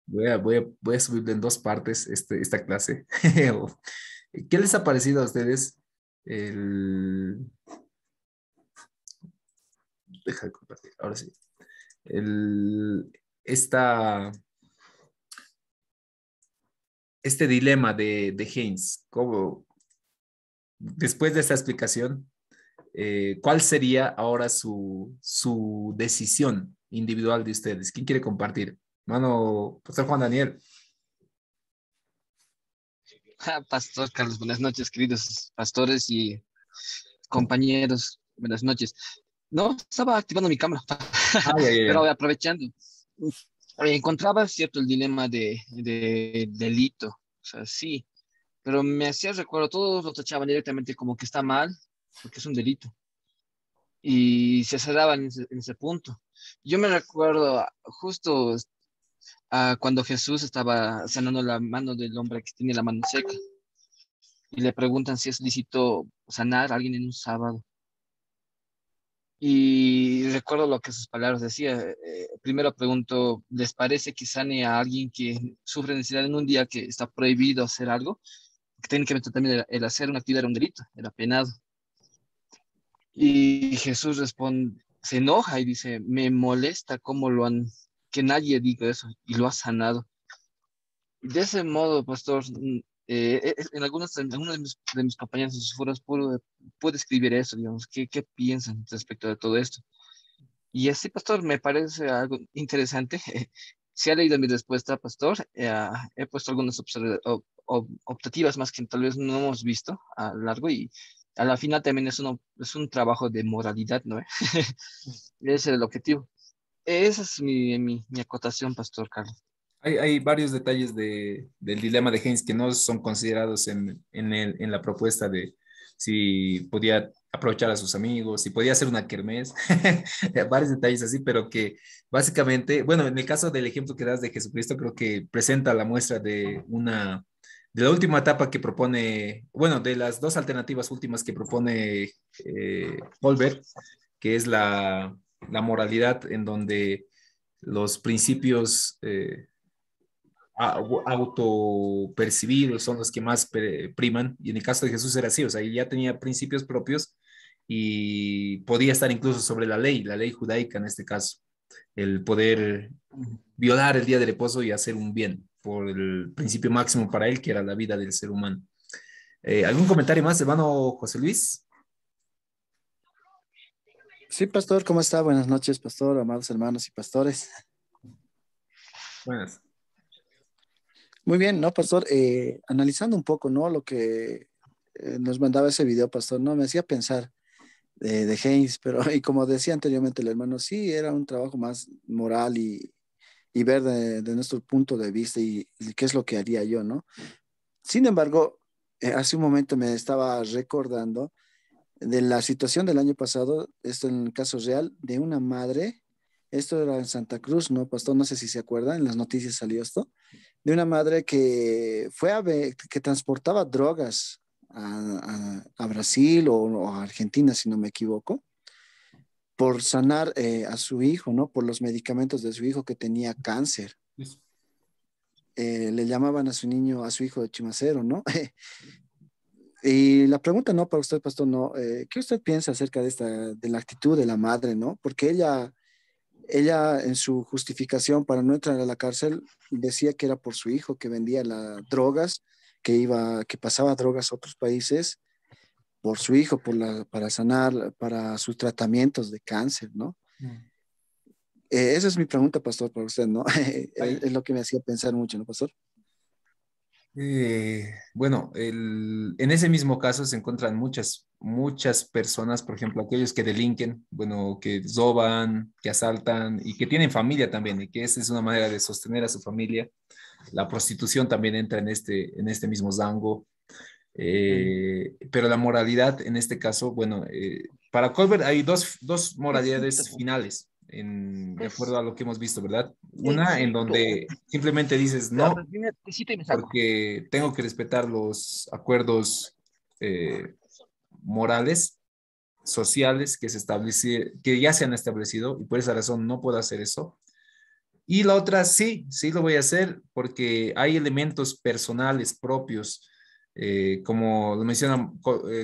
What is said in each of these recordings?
Voy a subirlo en dos partes esta clase. ¿Qué les ha parecido a ustedes el... Deja de compartir, ahora sí. El, esta, este dilema de Haynes, ¿cómo, después de esta explicación, cuál sería ahora su decisión individual de ustedes? ¿Quién quiere compartir? Mano, Pastor Juan Daniel. Pastor Carlos, buenas noches, queridos pastores y compañeros. Buenas noches. No, estaba activando mi cámara, Ah, ya, ya, pero ya. aprovechando, encontraba cierto el dilema de delito. O sea, sí, pero me hacía recuerdo, todos lo tachaban directamente como que está mal, porque es un delito. Y se cerraban en ese punto. Yo me recuerdo justo cuando Jesús estaba sanando la mano del hombre que tiene la mano seca y le preguntan si es lícito sanar a alguien en un sábado. Y recuerdo lo que sus palabras decía. Primero pregunto, ¿les parece que sane a alguien que sufre necesidad en un día que está prohibido hacer algo? Que técnicamente también el hacer una actividad era un delito, era penado. Y Jesús responde, se enoja y dice, me molesta cómo lo han, que nadie diga eso y lo ha sanado. De ese modo, pastor, en algunos de mis compañeros en sus foros pude escribir eso, digamos, ¿qué piensan respecto de todo esto? Y así, pastor, me parece algo interesante. Si ha leído mi respuesta, pastor, he puesto algunas optativas más que tal vez no hemos visto a lo largo y a la final también es un trabajo de moralidad, ¿no? Ese es el objetivo. Esa es mi acotación, pastor Carlos. Hay varios detalles del dilema de Haynes que no son considerados en la propuesta de si podía aprovechar a sus amigos, si podía hacer una kermés, varios detalles así, pero que básicamente, bueno, en el caso del ejemplo que das de Jesucristo, creo que presenta la muestra de la última etapa que propone, bueno, de las dos alternativas últimas que propone Colbert, que es la moralidad en donde los principios autopercibidos son los que más priman, y en el caso de Jesús era así, o sea, ya tenía principios propios y podía estar incluso sobre la ley judaica en este caso, el poder violar el día de reposo y hacer un bien por el principio máximo para él, que era la vida del ser humano. ¿Algún comentario más, hermano José Luis? Sí, pastor, ¿cómo está? Buenas noches, pastor, amados hermanos y pastores. Buenas. Muy bien, ¿no, pastor? Analizando un poco, ¿no? Lo que nos mandaba ese video, pastor, ¿no? Me hacía pensar de Haynes, pero y como decía anteriormente el hermano, sí, era un trabajo más moral y ver de nuestro punto de vista y qué es lo que haría yo, ¿no? Sin embargo, hace un momento me estaba recordando de la situación del año pasado, esto en el caso real, de una madre, esto era en Santa Cruz, ¿no, pastor? No sé si se acuerdan, en las noticias salió esto, de una madre que fue que transportaba drogas a Brasil o a Argentina, si no me equivoco, por sanar a su hijo, ¿no? Por los medicamentos de su hijo que tenía cáncer. Le llamaban a su niño, a su hijo de Chimacero, ¿no? Y la pregunta, ¿no? Para usted, pastor, ¿no? ¿Qué usted piensa acerca de de la actitud de la madre, ¿no? Porque ella en su justificación para no entrar a la cárcel decía que era por su hijo que vendía las drogas, que pasaba drogas a otros países por su hijo, para sanar, para sus tratamientos de cáncer, ¿no? Mm. Esa es mi pregunta, pastor, para usted, ¿no? Ay, Es lo que me hacía pensar mucho, ¿no, pastor? bueno, en ese mismo caso se encuentran muchas personas, por ejemplo, aquellos que delinquen, bueno, que roban, que asaltan y que tienen familia también, y que esa es una manera de sostener a su familia. La prostitución también entra en este mismo rango. Pero la moralidad en este caso, bueno, para Colbert hay dos moralidades Exacto. finales, de acuerdo a lo que hemos visto, ¿verdad? Una en Exacto. donde simplemente dices Ya, no, pues, dime, te cito y me saco. porque tengo que respetar los acuerdos eh, morales, sociales que ya se han establecido y por esa razón no puedo hacer eso. Y la otra, sí, sí lo voy a hacer porque hay elementos personales propios, como lo menciona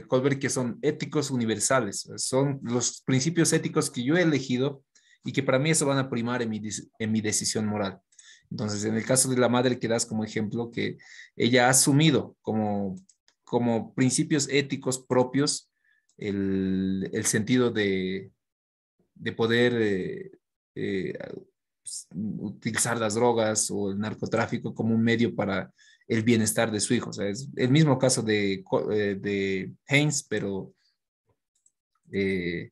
Colbert, que son éticos universales. Son los principios éticos que yo he elegido y que para mí eso van a primar en mi decisión moral. Entonces, en el caso de la madre que das como ejemplo, que ella ha asumido como principios éticos propios el sentido de poder eh, utilizar las drogas o el narcotráfico como un medio para el bienestar de su hijo. O sea, es el mismo caso de Haynes, pero eh,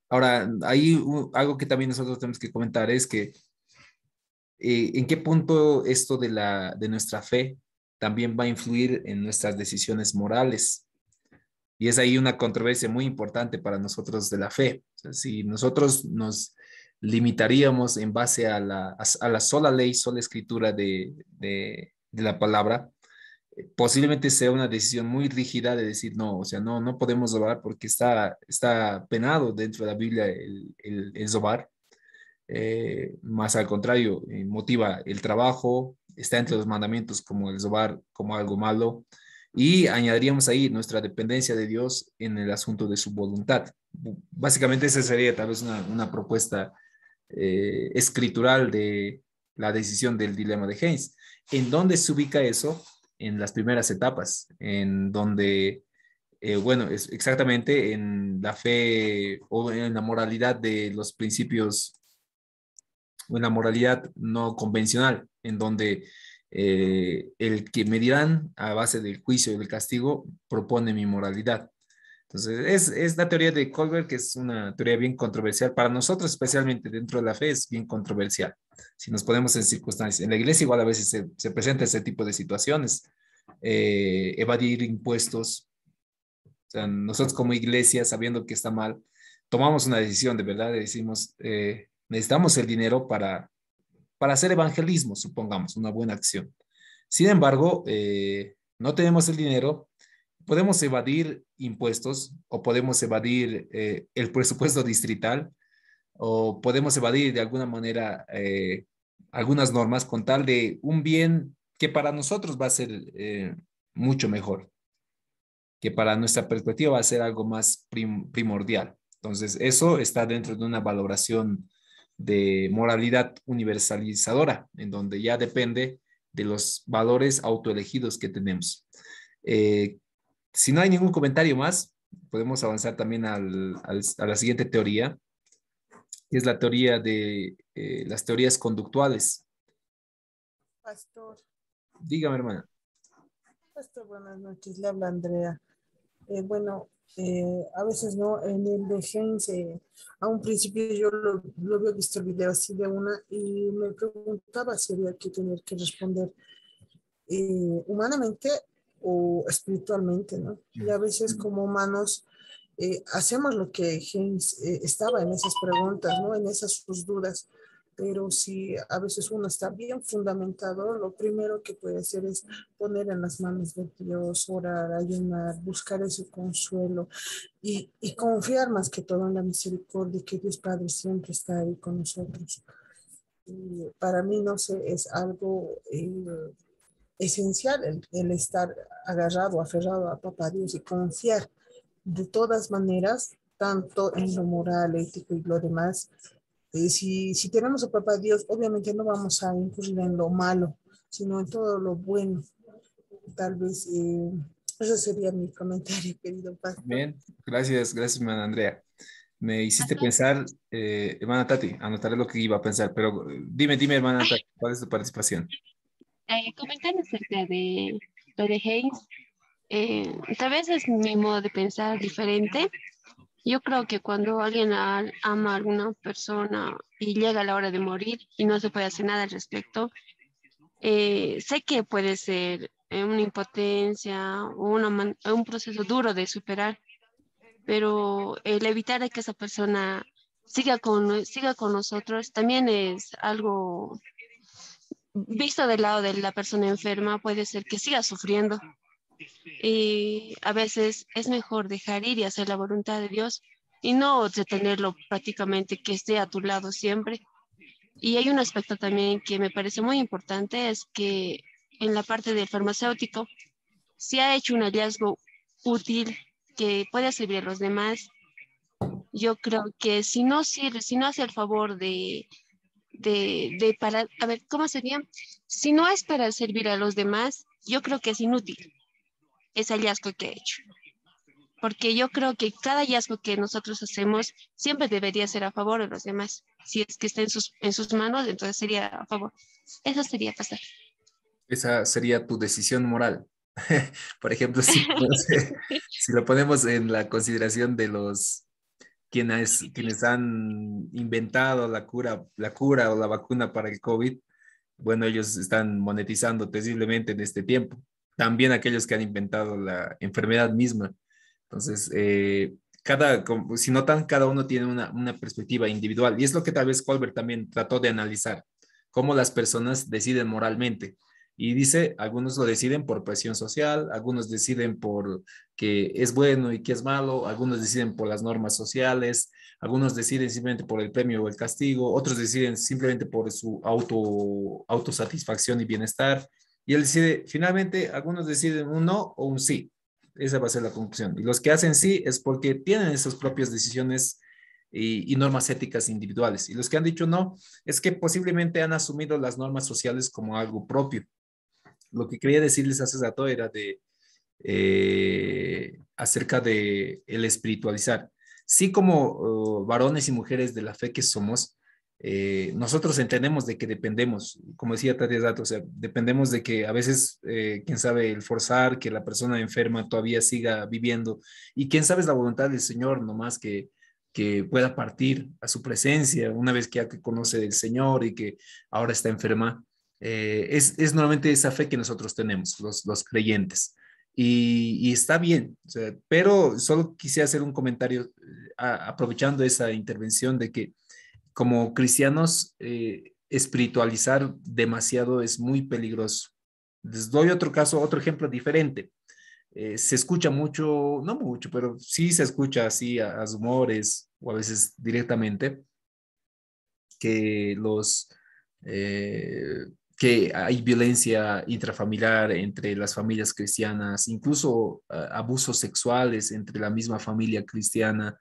ahora, ahí algo que también nosotros tenemos que comentar es que en qué punto esto de nuestra fe también va a influir en nuestras decisiones morales. Y es ahí una controversia muy importante para nosotros de la fe. O sea, si nosotros nos limitaríamos en base a la sola ley, sola escritura de la palabra, posiblemente sea una decisión muy rígida de decir no, o sea, no podemos robar porque está penado dentro de la Biblia el robar. Más al contrario, motiva el trabajo, está entre los mandamientos como el robar como algo malo, y añadiríamos ahí nuestra dependencia de Dios en el asunto de su voluntad. Básicamente esa sería tal vez una propuesta escritural de la decisión del dilema de Haynes. ¿En dónde se ubica eso? En las primeras etapas, en donde, bueno, es exactamente en la fe o en la moralidad de los principios, una moralidad no convencional, en donde el que me dirán a base del juicio y del castigo propone mi moralidad. Entonces, es la teoría de Colbert, que es una teoría bien controversial. Para nosotros, especialmente dentro de la fe, es bien controversial. Si nos ponemos en circunstancias, en la iglesia igual a veces se presenta ese tipo de situaciones. Evadir impuestos. O sea, nosotros como iglesia, sabiendo que está mal, tomamos una decisión de verdad, decimos, necesitamos el dinero para hacer evangelismo, supongamos, una buena acción. Sin embargo, no tenemos el dinero, podemos evadir impuestos o podemos evadir el presupuesto distrital o podemos evadir de alguna manera algunas normas con tal de un bien que para nosotros va a ser mucho mejor, que para nuestra perspectiva va a ser algo más primordial. Entonces, eso está dentro de una valoración de moralidad universalizadora, en donde ya depende de los valores autoelegidos que tenemos. Eh, si no hay ningún comentario más, podemos avanzar también a la siguiente teoría, que es la teoría de las teorías conductuales. Pastor, Dígame, hermana. Pastor, buenas noches, le habla Andrea. Bueno, a veces no, en el de Haynes, a un principio yo lo había visto el video así de una y me preguntaba si había que tener que responder humanamente o espiritualmente, ¿no? Y a veces como humanos hacemos lo que Haynes estaba en esas preguntas, ¿no? En esas sus dudas. Pero si a veces uno está bien fundamentado, lo primero que puede hacer es poner en las manos de Dios, orar, ayunar, buscar ese consuelo y confiar más que todo en la misericordia que Dios Padre siempre está ahí con nosotros. Y para mí, no sé, es algo esencial el estar agarrado, aferrado a Papá Dios y confiar de todas maneras, tanto en lo moral, ético y lo demás. Si tenemos a Papá Dios, obviamente no vamos a incurrir en lo malo, sino en todo lo bueno. Tal vez ese sería mi comentario, querido pastor. Bien, gracias, hermana Andrea. Me hiciste pensar, hermana Tati, anotaré lo que iba a pensar, pero dime, hermana Tati, ¿cuál es tu participación? Comentar acerca de lo de Haynes, tal vez es mi modo de pensar diferente. Yo creo que cuando alguien ama a alguna persona y llega la hora de morir y no se puede hacer nada al respecto, sé que puede ser una impotencia o un proceso duro de superar, pero el evitar de que esa persona siga con nosotros también es algo visto del lado de la persona enferma, puede ser que siga sufriendo. Y a veces es mejor dejar ir y hacer la voluntad de Dios y no retenerlo prácticamente que esté a tu lado siempre. Y hay un aspecto también que me parece muy importante, es que en la parte del farmacéutico se ha hecho un hallazgo útil que puede servir a los demás. Yo creo que si no sirve, si no hace el favor de para, a ver, ¿cómo sería? Si no es para servir a los demás, yo creo que es inútil ese hallazgo que he hecho. Porque yo creo que cada hallazgo que nosotros hacemos siempre debería ser a favor de los demás. Si es que está en sus manos, entonces sería a favor. Eso sería pasar. Esa sería tu decisión moral. Por ejemplo, si lo ponemos en la consideración de los quienes han inventado la cura o la vacuna para el COVID, bueno, ellos están monetizando terriblemente en este tiempo. También aquellos que han inventado la enfermedad misma. Entonces, si notan, cada uno tiene una perspectiva individual. Y es lo que tal vez Colbert también trató de analizar, cómo las personas deciden moralmente. Y dice, algunos lo deciden por presión social, algunos deciden por que es bueno y que es malo, algunos deciden por las normas sociales, algunos deciden simplemente por el premio o el castigo, otros deciden simplemente por su autosatisfacción y bienestar. Y él decide, finalmente, algunos deciden un no o un sí. Esa va a ser la conclusión. Y los que hacen sí es porque tienen esas propias decisiones y normas éticas individuales. Y los que han dicho no es que posiblemente han asumido las normas sociales como algo propio. Lo que quería decirles hace rato era acerca de el espiritualizar. Sí, como varones y mujeres de la fe que somos, nosotros entendemos de que dependemos, como decía Tati Dato, o sea, dependemos de que a veces, quién sabe, el forzar que la persona enferma todavía siga viviendo y quién sabe es la voluntad del Señor nomás que pueda partir a su presencia una vez que ya que conoce del Señor y que ahora está enferma. Es normalmente esa fe que nosotros tenemos, los creyentes. Y está bien, o sea, pero solo quisiera hacer un comentario aprovechando esa intervención de que como cristianos espiritualizar demasiado es muy peligroso. Les doy otro caso, otro ejemplo diferente. Se escucha mucho, no mucho, pero sí se escucha así a rumores o a veces directamente que eh, que hay violencia intrafamiliar entre las familias cristianas, incluso abusos sexuales entre la misma familia cristiana.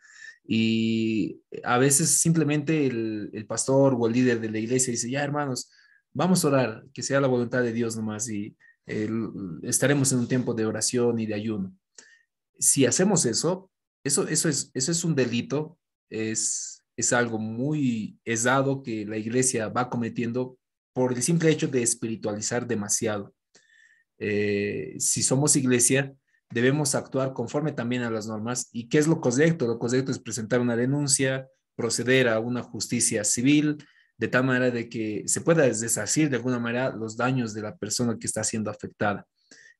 Y a veces simplemente el pastor o el líder de la iglesia dice, ya hermanos, vamos a orar, que sea la voluntad de Dios nomás y estaremos en un tiempo de oración y de ayuno. Si hacemos eso es un delito, es algo muy dado que la iglesia va cometiendo por el simple hecho de espiritualizar demasiado. Si somos iglesia, debemos actuar conforme también a las normas. ¿Y qué es lo correcto? Lo correcto es presentar una denuncia, proceder a una justicia civil, de tal manera de que se pueda desasir de alguna manera los daños de la persona que está siendo afectada.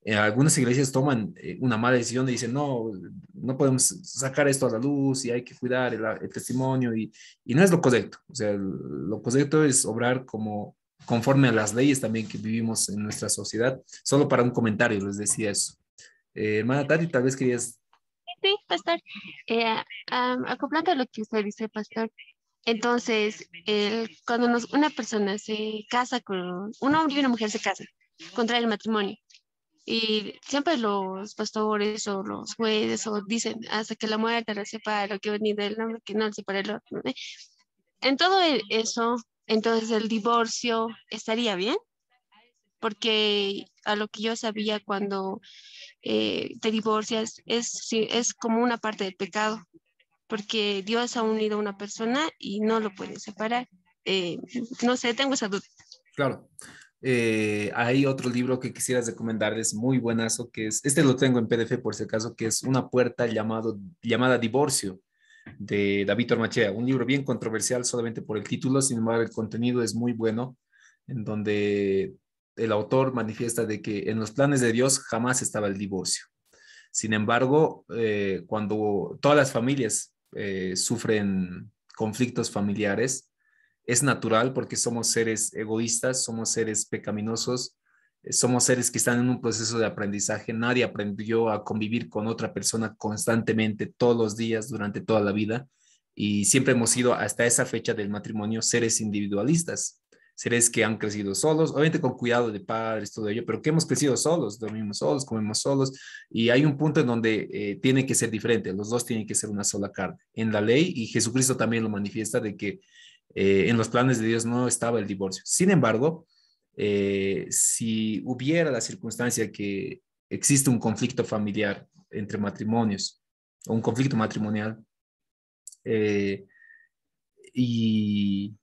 Algunas iglesias toman una mala decisión y dicen, no, no podemos sacar esto a la luz y hay que cuidar el testimonio y no es lo correcto. O sea, lo correcto es obrar como conforme a las leyes también que vivimos en nuestra sociedad. Solo para un comentario les decía eso. Hermana Tati, tal vez querías... Sí, pastor. Acoplando a lo que usted dice, pastor. Entonces, cuando una persona se casa con un hombre y una mujer se casan, contrae el matrimonio. Y siempre los pastores o los jueces o dicen hasta que la muerte la separe, lo que venir del hombre que no le separe el otro, ¿no? En todo eso, entonces el divorcio estaría bien, porque a lo que yo sabía cuando te divorcias sí, es como una parte del pecado, porque Dios ha unido a una persona y no lo puede separar. Eh, no sé, tengo esa duda. Claro. Hay otro libro que quisieras recomendarles, muy buenazo, que es, este lo tengo en PDF por si acaso, que es Una puerta llamada Divorcio, de David Ormachea, un libro bien controversial solamente por el título, sin embargo el contenido es muy bueno, en donde el autor manifiesta de que en los planes de Dios jamás estaba el divorcio. Sin embargo, cuando todas las familias sufren conflictos familiares, es natural porque somos seres egoístas, somos seres pecaminosos, somos seres que están en un proceso de aprendizaje. Nadie aprendió a convivir con otra persona constantemente todos los días durante toda la vida. y siempre hemos sido hasta esa fecha del matrimonio seres individualistas, seres que han crecido solos, obviamente con cuidado de padres, todo ello, pero que hemos crecido solos, dormimos solos, comemos solos, y hay un punto en donde tiene que ser diferente, los dos tienen que ser una sola carne. En la ley, y Jesucristo también lo manifiesta, de que en los planes de Dios no estaba el divorcio. Sin embargo, si hubiera la circunstancia que existe un conflicto familiar entre matrimonios, o un conflicto matrimonial, eh, y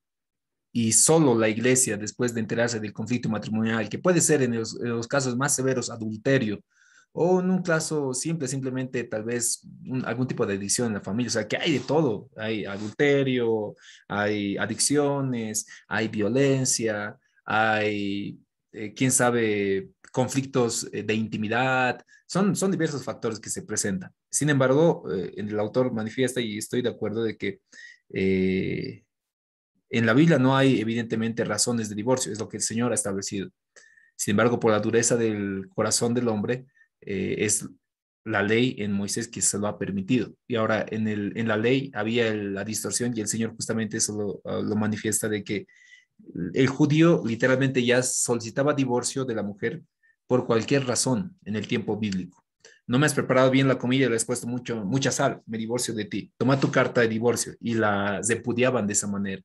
solo la iglesia, después de enterarse del conflicto matrimonial, que puede ser en los casos más severos adulterio, o en un caso simple, simplemente tal vez algún tipo de adicción en la familia, o sea, que hay de todo, hay adulterio, hay adicciones, hay violencia, hay, quién sabe, conflictos de intimidad, son diversos factores que se presentan. Sin embargo, el autor manifiesta, y estoy de acuerdo, de que eh, en la Biblia no hay evidentemente razones de divorcio, es lo que el Señor ha establecido. Sin embargo, por la dureza del corazón del hombre, es la ley en Moisés que se lo ha permitido. Y ahora en la ley había la distorsión, y el Señor justamente eso lo manifiesta, de que el judío literalmente ya solicitaba divorcio de la mujer por cualquier razón en el tiempo bíblico. No me has preparado bien la comida, le has puesto mucha sal, me divorcio de ti. Toma tu carta de divorcio, y la repudiaban de esa manera.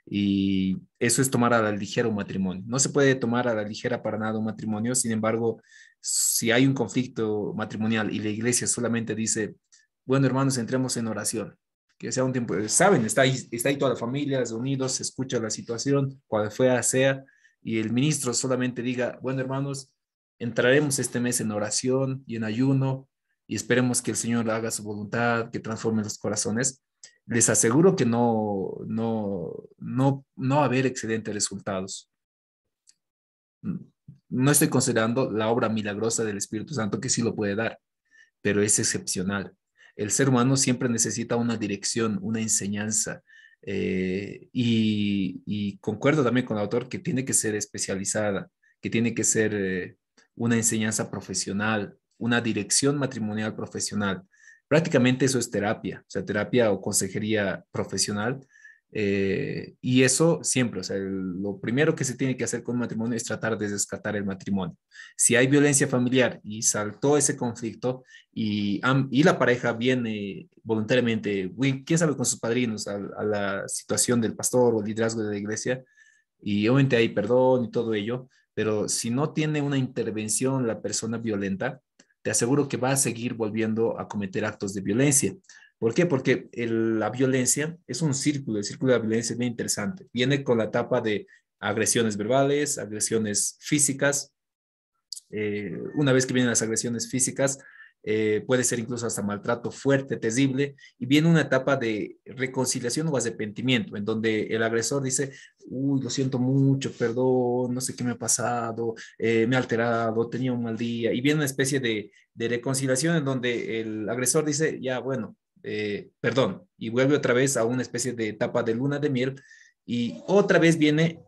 Y eso es tomar a la ligera un matrimonio. No se puede tomar a la ligera para nada un matrimonio. Sin embargo, si hay un conflicto matrimonial y la iglesia solamente dice, bueno, hermanos, entremos en oración, que sea un tiempo, saben, está ahí toda la familia, reunidos, se escucha la situación, cual sea, y el ministro solamente diga, bueno, hermanos, entraremos este mes en oración y en ayuno, y esperemos que el Señor haga su voluntad, que transforme los corazones. Les aseguro que no va a haber excelentes resultados. No estoy considerando la obra milagrosa del Espíritu Santo, que sí lo puede dar, pero es excepcional. El ser humano siempre necesita una dirección, una enseñanza, y concuerdo también con el autor que tiene que ser especializada, que tiene que ser una enseñanza profesional, una dirección matrimonial profesional. Prácticamente eso es terapia, o sea, terapia o consejería profesional. Y eso siempre, o sea, lo primero que se tiene que hacer con un matrimonio es tratar de rescatar el matrimonio. Si hay violencia familiar y saltó ese conflicto, y la pareja viene voluntariamente, quién sabe, con sus padrinos a la situación del pastor o el liderazgo de la iglesia, y obviamente hay perdón y todo ello, pero si no tiene una intervención la persona violenta, te aseguro que va a seguir volviendo a cometer actos de violencia. ¿Por qué? Porque la violencia es un círculo, el círculo de la violencia es bien interesante. Viene con la etapa de agresiones verbales, agresiones físicas. Una vez que vienen las agresiones físicas, puede ser incluso hasta maltrato fuerte, terrible, y viene una etapa de reconciliación o arrepentimiento, en donde el agresor dice, uy, lo siento mucho, perdón, no sé qué me ha pasado, me he alterado, tenía un mal día, y viene una especie de reconciliación en donde el agresor dice, ya, bueno, perdón, y vuelve otra vez a una especie de etapa de luna de miel, y otra vez viene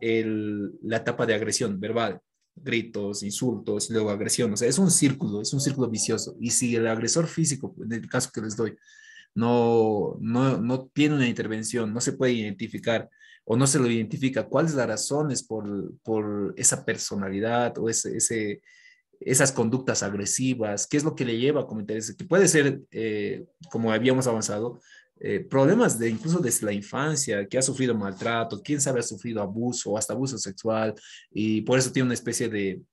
la etapa de agresión verbal, gritos, insultos y luego agresión. O sea, es un círculo vicioso. Y si el agresor físico, en el caso que les doy, no tiene una intervención, no se puede identificar o no se lo identifica cuáles las razones por esa personalidad o esas conductas agresivas, qué es lo que le lleva a cometer eso, que puede ser, como habíamos avanzado, problemas de incluso desde la infancia, que ha sufrido maltrato, quién sabe, ha sufrido abuso o hasta abuso sexual, y por eso tiene una especie de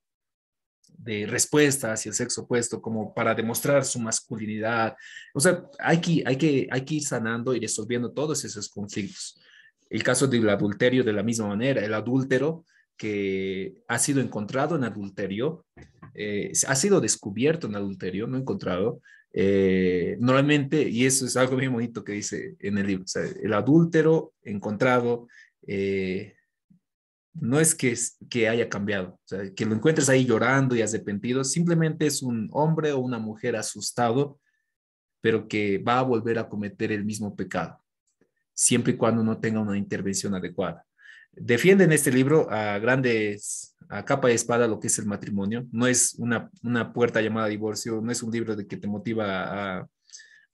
respuesta hacia el sexo opuesto, como para demostrar su masculinidad. O sea, hay que ir sanando y resolviendo todos esos conflictos. El caso del adulterio, de la misma manera, el adúltero que ha sido encontrado en adulterio, ha sido descubierto en adulterio, no encontrado. Normalmente, y eso es algo bien bonito que dice en el libro, o sea, el adúltero encontrado no es que haya cambiado, o sea, que lo encuentres ahí llorando y arrepentido, simplemente es un hombre o una mujer asustado, pero que va a volver a cometer el mismo pecado, siempre y cuando no tenga una intervención adecuada. Defiende en este libro a capa y espada lo que es el matrimonio. No es una puerta llamada divorcio, no es un libro de que te motiva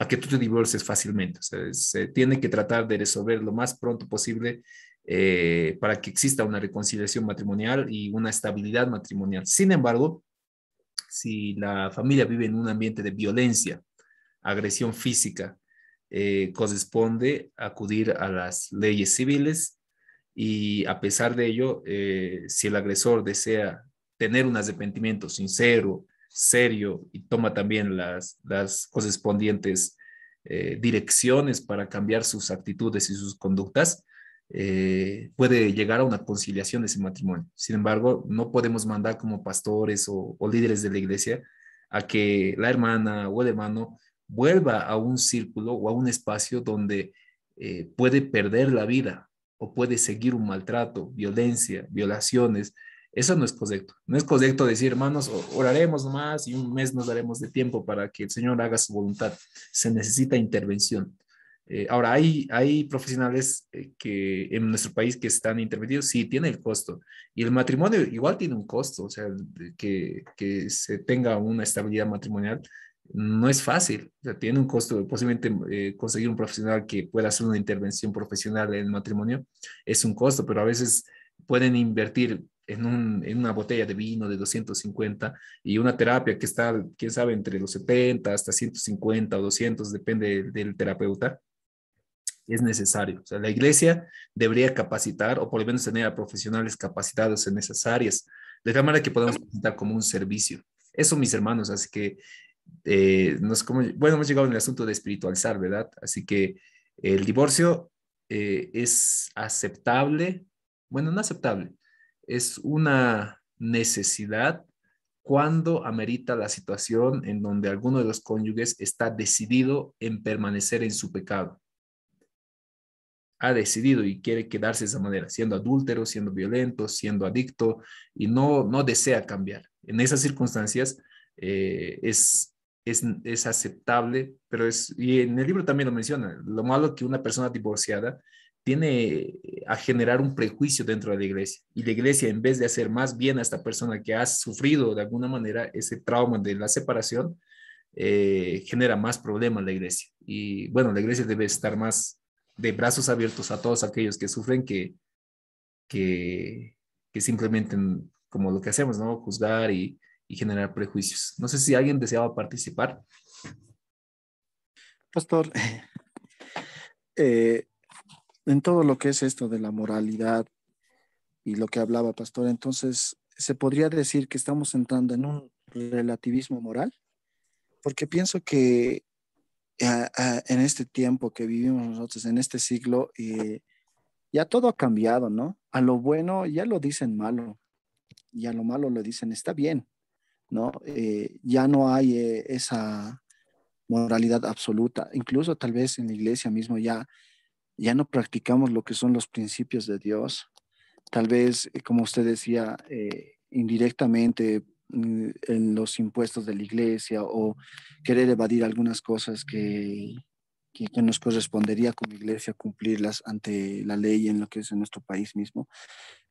a que tú te divorcies fácilmente. O sea, se tiene que tratar de resolver lo más pronto posible para que exista una reconciliación matrimonial y una estabilidad matrimonial. Sin embargo, si la familia vive en un ambiente de violencia, agresión física, corresponde acudir a las leyes civiles y a pesar de ello, si el agresor desea tener un arrepentimiento sincero, serio y toma también las correspondientes direcciones para cambiar sus actitudes y sus conductas, puede llegar a una conciliación de ese matrimonio. Sin embargo, no podemos mandar como pastores o líderes de la iglesia a que la hermana o el hermano vuelva a un círculo o a un espacio donde puede perder la vida o puede seguir un maltrato, violencia, violaciones. Eso no es correcto. No es correcto decir, hermanos, oraremos más y un mes nos daremos de tiempo para que el Señor haga su voluntad. Se necesita intervención. Ahora, hay profesionales que en nuestro país que están intervenidos, sí, tiene el costo. Y el matrimonio igual tiene un costo, o sea, que se tenga una estabilidad matrimonial no es fácil, o sea, tiene un costo, posiblemente conseguir un profesional que pueda hacer una intervención profesional en el matrimonio es un costo, pero a veces pueden invertir en una botella de vino de 250 y una terapia que está, quién sabe, entre los 70 hasta 150 o 200, depende del terapeuta, es necesario. O sea, la iglesia debería capacitar o por lo menos tener a profesionales capacitados en esas áreas, de tal manera que podamos presentar como un servicio. Eso, mis hermanos, así que no sé cómo, bueno, hemos llegado en el asunto de espiritualizar, ¿verdad? Así que el divorcio es aceptable, bueno, no aceptable, es una necesidad cuando amerita la situación en donde alguno de los cónyuges está decidido en permanecer en su pecado. Ha decidido y quiere quedarse de esa manera, siendo adúltero, siendo violento, siendo adicto y no desea cambiar. En esas circunstancias es aceptable, pero y en el libro también lo menciona, lo malo que una persona divorciada tiene a generar un prejuicio dentro de la iglesia. Y la iglesia, en vez de hacer más bien a esta persona que ha sufrido de alguna manera ese trauma de la separación, genera más problemas en la iglesia. Y bueno, la iglesia debe estar más de brazos abiertos a todos aquellos que sufren que, que simplemente como lo que hacemos, ¿no? Juzgar y generar prejuicios. No sé si alguien deseaba participar. Pastor, eh, en todo lo que es esto de la moralidad y lo que hablaba, Pastor, entonces, ¿se podría decir que estamos entrando en un relativismo moral? Porque pienso que en este tiempo que vivimos nosotros, en este siglo, ya todo ha cambiado, ¿no? A lo bueno ya lo dicen malo y a lo malo lo dicen está bien, ¿no? Ya no hay esa moralidad absoluta. Incluso tal vez en la iglesia mismo ya no practicamos lo que son los principios de Dios. Tal vez, como usted decía, indirectamente en los impuestos de la iglesia o querer evadir algunas cosas que nos correspondería como iglesia cumplirlas ante la ley en lo que es en nuestro país mismo.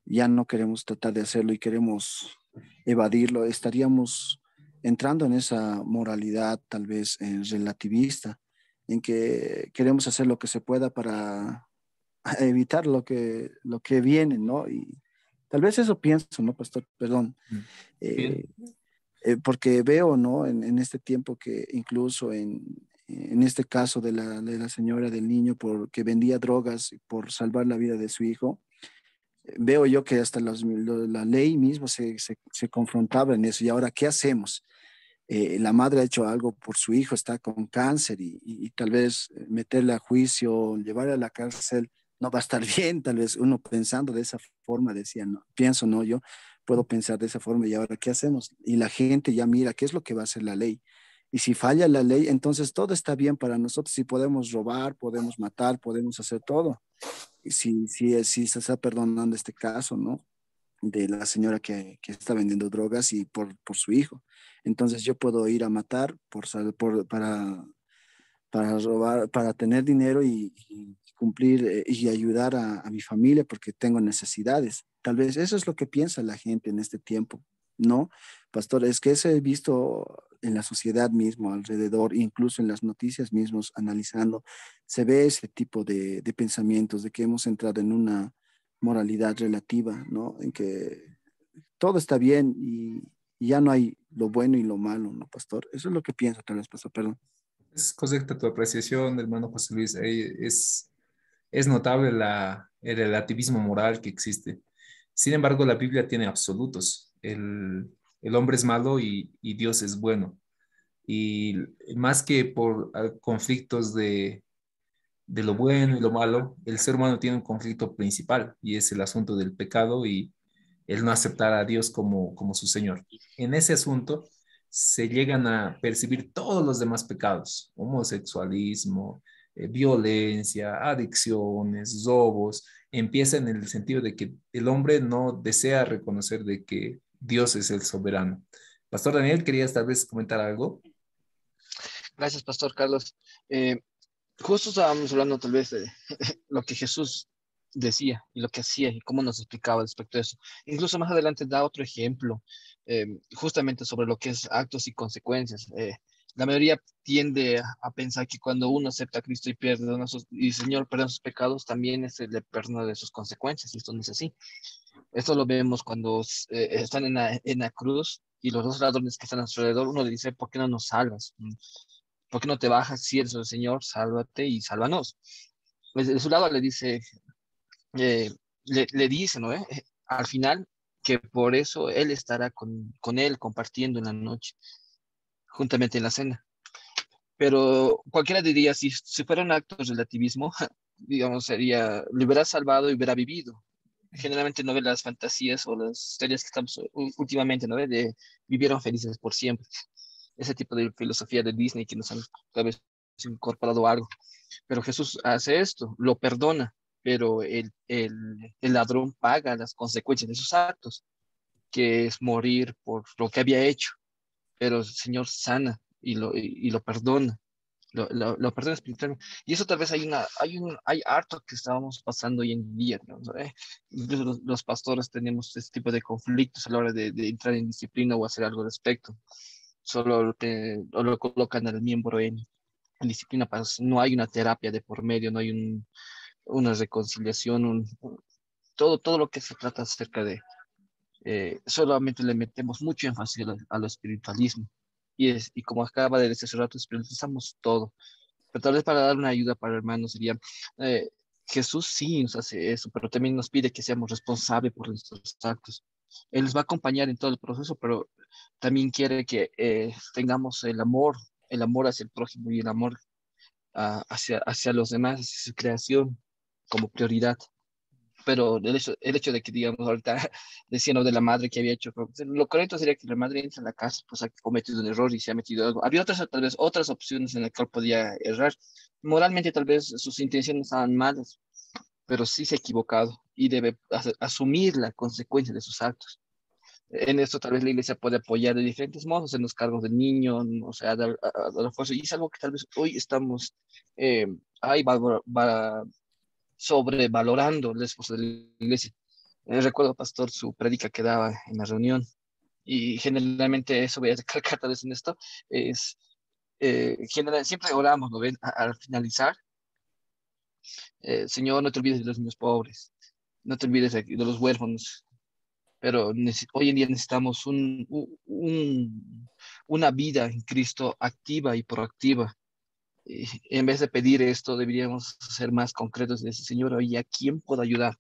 Ya no queremos tratar de hacerlo y queremos evadirlo. Estaríamos entrando en esa moralidad tal vez relativista, en que queremos hacer lo que se pueda para evitar lo que viene, ¿no? Y tal vez eso pienso, ¿no, Pastor? Perdón. Bien. Eh, Porque veo, ¿no? En este tiempo que incluso en este caso de la señora del niño que vendía drogas por salvar la vida de su hijo, veo yo que hasta la ley mismo se confrontaba en eso. ¿Y ahora qué hacemos? La madre ha hecho algo por su hijo, está con cáncer y tal vez meterle a juicio, llevarle a la cárcel, no va a estar bien, tal vez uno pensando de esa forma decía, no, pienso, no, yo puedo pensar de esa forma y ahora, ¿qué hacemos? Y la gente ya mira qué es lo que va a hacer la ley. Y si falla la ley, entonces todo está bien para nosotros. Si podemos robar, podemos matar, podemos hacer todo. Y si se está perdonando este caso, ¿no? De la señora que está vendiendo drogas y por su hijo. Entonces yo puedo ir a matar para robar, para tener dinero y cumplir y ayudar a mi familia porque tengo necesidades. Tal vez eso es lo que piensa la gente en este tiempo. ¿no? Pastor, es que eso he visto en la sociedad mismo, alrededor, incluso en las noticias mismos, analizando, se ve ese tipo de pensamientos, de que hemos entrado en una moralidad relativa, ¿no? En que todo está bien y ya no hay lo bueno y lo malo, ¿no, pastor? Eso es lo que pienso tal vez, pastor, perdón. Es correcta tu apreciación, hermano José Luis. Es notable el relativismo moral que existe. Sin embargo, la Biblia tiene absolutos. El hombre es malo y Dios es bueno. Y más que por conflictos de lo bueno y lo malo, el ser humano tiene un conflicto principal y es el asunto del pecado y el no aceptar a Dios como su Señor. En ese asunto se llegan a percibir todos los demás pecados, homosexualismo, violencia, adicciones, robos. Empieza en el sentido de que el hombre no desea reconocer de que Dios es el soberano. Pastor Daniel, ¿querías tal vez comentar algo? Gracias, Pastor Carlos. Justo estábamos hablando tal vez de lo que Jesús decía y lo que hacía y cómo nos explicaba respecto a eso. Incluso más adelante da otro ejemplo, justamente sobre lo que es actos y consecuencias. La mayoría tiende a pensar que cuando uno acepta a Cristo y pierde y Señor perdona sus pecados, también se le perdona de sus consecuencias, y esto no es así. Esto lo vemos cuando están en la cruz y los dos ladrones que están a su alrededor, uno le dice, ¿por qué no nos salvas? ¿Por qué no te bajas si eres el Señor? Sálvate y sálvanos. Pues de su lado le dice, eh, le dice, ¿no? Al final, que por eso Él estará con él compartiendo en la noche, juntamente en la cena. Pero cualquiera diría, si fuera un acto de relativismo, digamos, sería, lo hubiera salvado y hubiera vivido. Generalmente no ve las fantasías o las historias que estamos últimamente, ¿no? De vivieron felices por siempre. Ese tipo de filosofía de Disney que nos han tal vez incorporado algo. Pero Jesús hace esto, lo perdona, pero el ladrón paga las consecuencias de sus actos, que es morir por lo que había hecho, pero el Señor sana y lo perdona. Lo perdona espiritualmente. Y eso tal vez hay harto que estábamos pasando hoy en día, ¿no? Incluso los pastores tenemos este tipo de conflictos a la hora de entrar en disciplina o hacer algo al respecto. Solo lo colocan al miembro en disciplina, no hay una terapia de por medio, no hay una reconciliación, todo lo que se trata acerca de, solamente le metemos mucho énfasis a lo espiritualismo. Y como acaba de decir hace rato, espiritualizamos todo. Pero tal vez para dar una ayuda para hermanos sería, eh, Jesús sí nos hace eso, pero también nos pide que seamos responsables por nuestros actos. Él nos va a acompañar en todo el proceso, pero también quiere que tengamos el amor hacia el prójimo y el amor hacia los demás, hacia su creación como prioridad. Pero el hecho de que, digamos, ahorita decían lo de la madre que había hecho, lo correcto sería que la madre entra a la casa, pues ha cometido un error y se ha metido algo. Había tal vez otras opciones en las que podía errar. Moralmente, tal vez sus intenciones estaban malas, pero sí se ha equivocado y debe asumir la consecuencia de sus actos. En esto tal vez la iglesia puede apoyar de diferentes modos en los cargos del niño, o sea, dar esfuerzo. Y es algo que tal vez hoy estamos eh, ahí sobrevalorando el esfuerzo de la iglesia. Recuerdo, pastor, su prédica que daba en la reunión y generalmente eso voy a recalcar tal vez en esto, es, siempre oramos, ¿no ven? Al finalizar, Señor, no te olvides de los niños pobres, no te olvides de los huérfanos, pero hoy en día necesitamos una vida en Cristo activa y proactiva. En vez de pedir esto, deberíamos ser más concretos y decir, Señor, oye, ¿a quién puedo ayudar?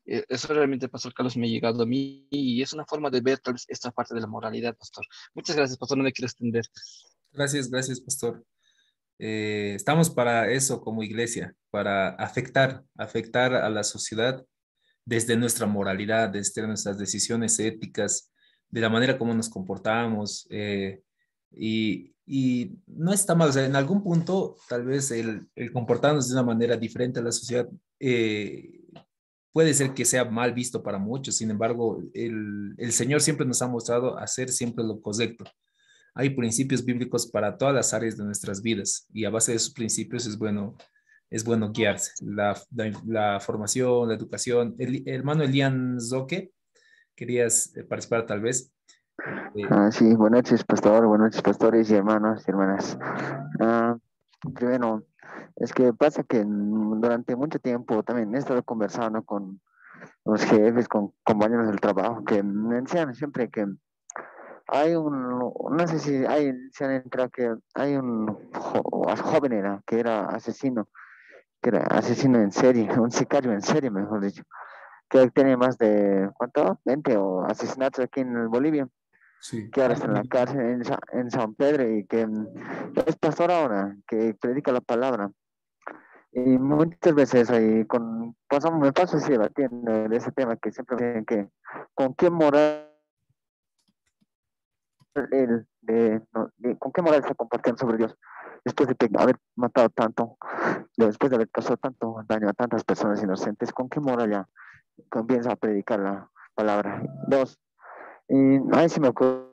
Eso realmente, Pastor Carlos, me ha llegado a mí y es una forma de ver tal vez esta parte de la moralidad, Pastor. Muchas gracias, Pastor, no me quiero extender. Gracias, pastor. Estamos para eso como iglesia, para afectar a la sociedad desde nuestra moralidad, desde nuestras decisiones éticas, de la manera como nos comportamos. Y no está mal, o sea, en algún punto tal vez el comportarnos de una manera diferente a la sociedad puede ser que sea mal visto para muchos. Sin embargo, el Señor siempre nos ha mostrado hacer siempre lo correcto. Hay principios bíblicos para todas las áreas de nuestras vidas y a base de esos principios es bueno guiarse. La formación, la educación. El hermano Elian Zoque, querías participar tal vez. Sí, buenas noches, pastor, buenas noches, pastores y hermanos y hermanas. Ah, Primero, es que pasa que durante mucho tiempo también he estado conversando con los jefes, con compañeros del trabajo, que me decían siempre que hay no sé si hay, se han enterado que hay joven que era asesino, en serie, un sicario en serie, mejor dicho, que tiene más de, ¿cuánto? 20 o asesinatos aquí en Bolivia, Sí. que ahora está en la cárcel en San Pedro y que es pastor ahora, que predica la palabra. Y muchas veces ahí me paso así debatiendo de ese tema que siempre me dicen que con qué moral con qué moral se compartiendo sobre Dios después de haber matado tanto, después de haber causado tanto daño a tantas personas inocentes, con qué moral ya comienza a predicar la palabra. Dos, y ahí se me ocurre.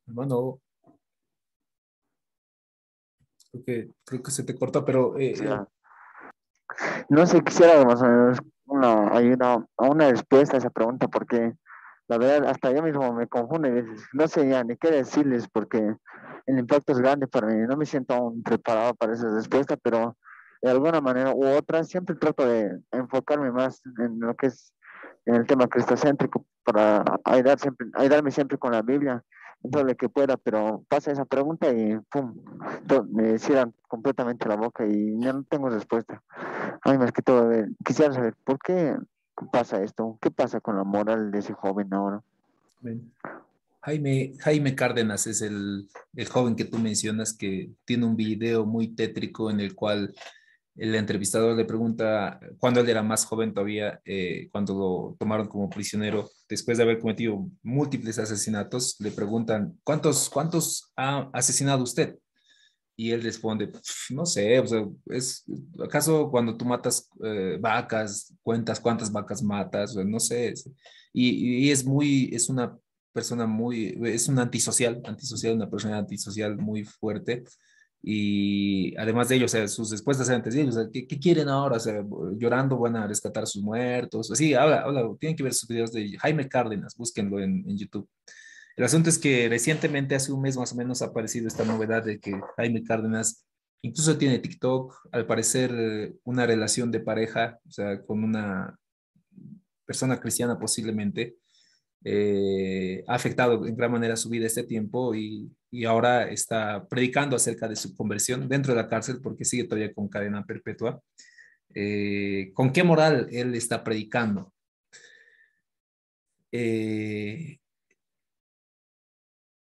Hermano, creo que se te cortó, pero No sé, quisiera más o menos una ayuda a una respuesta a esa pregunta, porque la verdad hasta yo mismo me confunde a veces. No sé ya ni qué decirles, porque el impacto es grande para mí. No me siento aún preparado para esa respuesta, pero de alguna manera u otra siempre trato de enfocarme más en lo que es en el tema cristocéntrico para ayudarme siempre con la Biblia en todo lo que pueda, pero pasa esa pregunta y pum, me cierran completamente la boca y ya no tengo respuesta. Ay, más que todo, quisiera saber por qué pasa esto, qué pasa con la moral de ese joven ahora. ven, Jaime Cárdenas es el joven que tú mencionas que tiene un video muy tétrico en el cual el entrevistador le pregunta, cuando él era más joven todavía, cuando lo tomaron como prisionero, después de haber cometido múltiples asesinatos, le preguntan, ¿cuántos ha asesinado usted? Y él responde, no sé, o sea, ¿acaso cuando tú matas vacas, cuentas cuántas vacas matas? O no sé. Y es una persona es un antisocial, una persona antisocial muy fuerte. Y además de ello, o sea, sus respuestas eran terribles. O sea, ¿qué quieren ahora? O sea, llorando van a rescatar a sus muertos. Sí, tienen que ver sus videos de Jaime Cárdenas, búsquenlo en YouTube. El asunto es que recientemente, hace un mes más o menos, ha aparecido esta novedad de que Jaime Cárdenas incluso tiene TikTok, al parecer una relación de pareja, o sea, con una persona cristiana posiblemente, ha afectado en gran manera su vida este tiempo y ahora está predicando acerca de su conversión dentro de la cárcel porque sigue todavía con cadena perpetua. ¿Con qué moral él está predicando? Eh,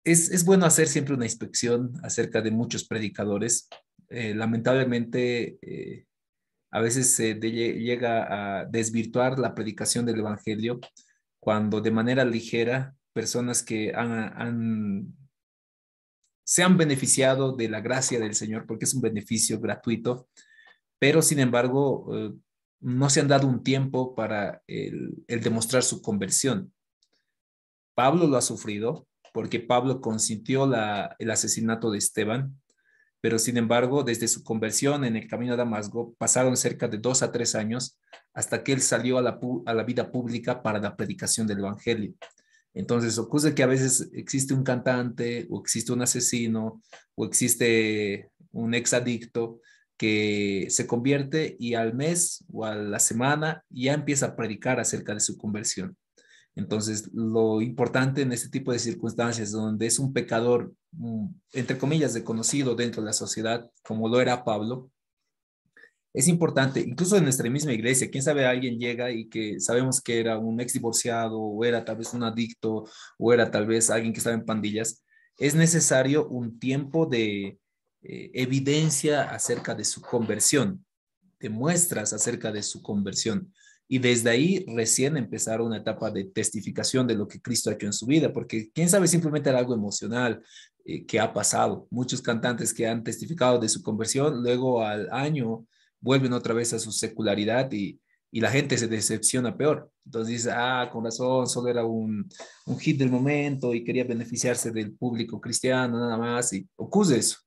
es bueno hacer siempre una inspección acerca de muchos predicadores. Lamentablemente, a veces llega a desvirtuar la predicación del Evangelio cuando de manera ligera personas que se han beneficiado de la gracia del Señor, porque es un beneficio gratuito, pero sin embargo no se han dado un tiempo para el demostrar su conversión. Pablo lo ha sufrido porque Pablo consintió el asesinato de Esteban, pero sin embargo, desde su conversión en el camino a Damasco, pasaron cerca de 2 a 3 años hasta que él salió a la vida pública para la predicación del Evangelio. Entonces, ocurre que a veces existe un cantante, o existe un asesino, o existe un exadicto que se convierte y al mes o a la semana ya empieza a predicar acerca de su conversión. Entonces, lo importante en este tipo de circunstancias, donde es un pecador, entre comillas, desconocido dentro de la sociedad, como lo era Pablo, es importante, incluso en nuestra misma iglesia, quién sabe, alguien llega y que sabemos que era un ex divorciado, o era tal vez un adicto, o era tal vez alguien que estaba en pandillas, es necesario un tiempo de evidencia acerca de su conversión, de muestras acerca de su conversión. Y desde ahí recién empezar una etapa de testificación de lo que Cristo ha hecho en su vida, porque quién sabe, simplemente era algo emocional que ha pasado. Muchos cantantes que han testificado de su conversión, luego al año vuelven otra vez a su secularidad y la gente se decepciona peor. Entonces dice, con razón, solo era un hit del momento y quería beneficiarse del público cristiano nada más, y ocurre eso.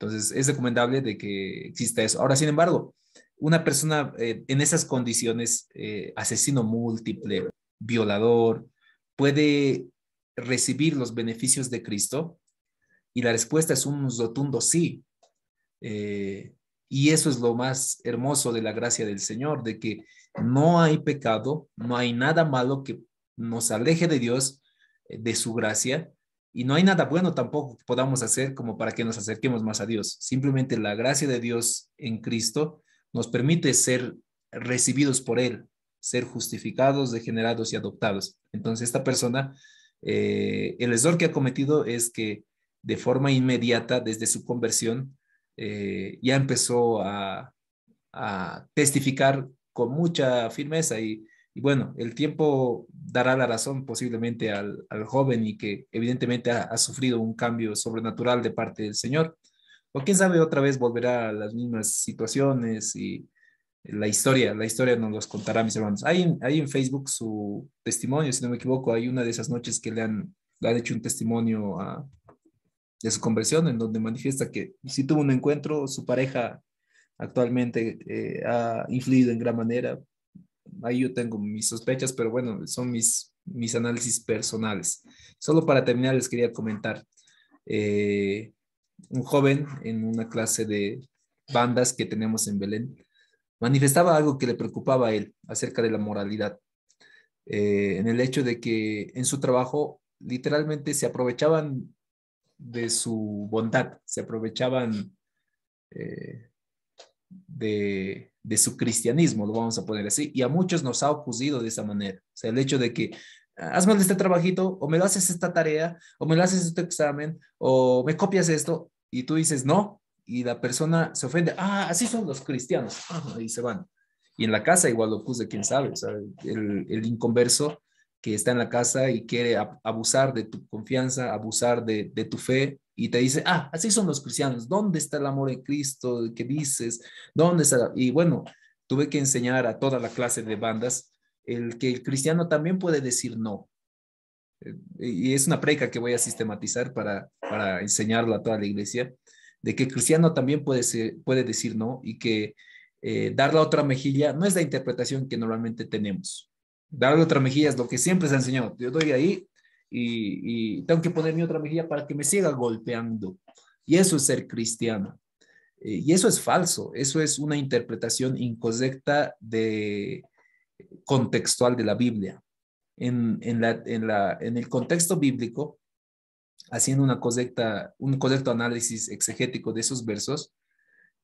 Entonces, es recomendable de que exista eso. Ahora, sin embargo, una persona en esas condiciones, asesino múltiple, violador, puede recibir los beneficios de Cristo, y la respuesta es un rotundo sí. Y eso es lo más hermoso de la gracia del Señor, de que no hay pecado, no hay nada malo que nos aleje de Dios, de su gracia, y no hay nada bueno tampoco que podamos hacer como para que nos acerquemos más a Dios. Simplemente la gracia de Dios en Cristo nos permite ser recibidos por Él, ser justificados, degenerados y adoptados. Entonces esta persona, el error que ha cometido es que de forma inmediata, desde su conversión, ya empezó a testificar con mucha firmeza y bueno, el tiempo dará la razón posiblemente al joven y que evidentemente ha sufrido un cambio sobrenatural de parte del Señor. O quién sabe, otra vez volverá a las mismas situaciones y la historia nos los contará, mis hermanos. Hay en Facebook su testimonio, si no me equivoco, hay una de esas noches que le han hecho un testimonio de su conversión, en donde manifiesta que si tuvo un encuentro, su pareja actualmente ha influido en gran manera. Ahí yo tengo mis sospechas, pero bueno, son mis análisis personales. Solo para terminar, les quería comentar, un joven en una clase de bandas que tenemos en Belén, manifestaba algo que le preocupaba a él acerca de la moralidad, en el hecho de que en su trabajo literalmente se aprovechaban de su bondad, se aprovechaban eh, de su cristianismo, lo vamos a poner así, y a muchos nos ha ocurrido de esa manera. O sea, el hecho de que hazme este trabajito, o me lo haces esta tarea, o me lo haces este examen, o me copias esto, y tú dices no, y la persona se ofende, así son los cristianos, y se van. Y en la casa igual lo puse, quién sabe, o sea, el inconverso que está en la casa y quiere abusar de tu confianza, abusar de tu fe, y te dice, así son los cristianos, ¿dónde está el amor en Cristo? ¿Qué dices? ¿Dónde está? Y bueno, tuve que enseñar a toda la clase de bandas que el cristiano también puede decir no. Y es una preca que voy a sistematizar para enseñarlo a toda la iglesia, de que el cristiano también puede decir no, y que dar la otra mejilla no es la interpretación que normalmente tenemos. Dar la otra mejilla es lo que siempre se ha enseñado. Yo doy ahí y tengo que poner mi otra mejilla para que me siga golpeando. Y eso es ser cristiano. Y eso es falso. Eso es una interpretación incorrecta contextual de la Biblia. En el contexto bíblico, haciendo un correcto análisis exegético de esos versos,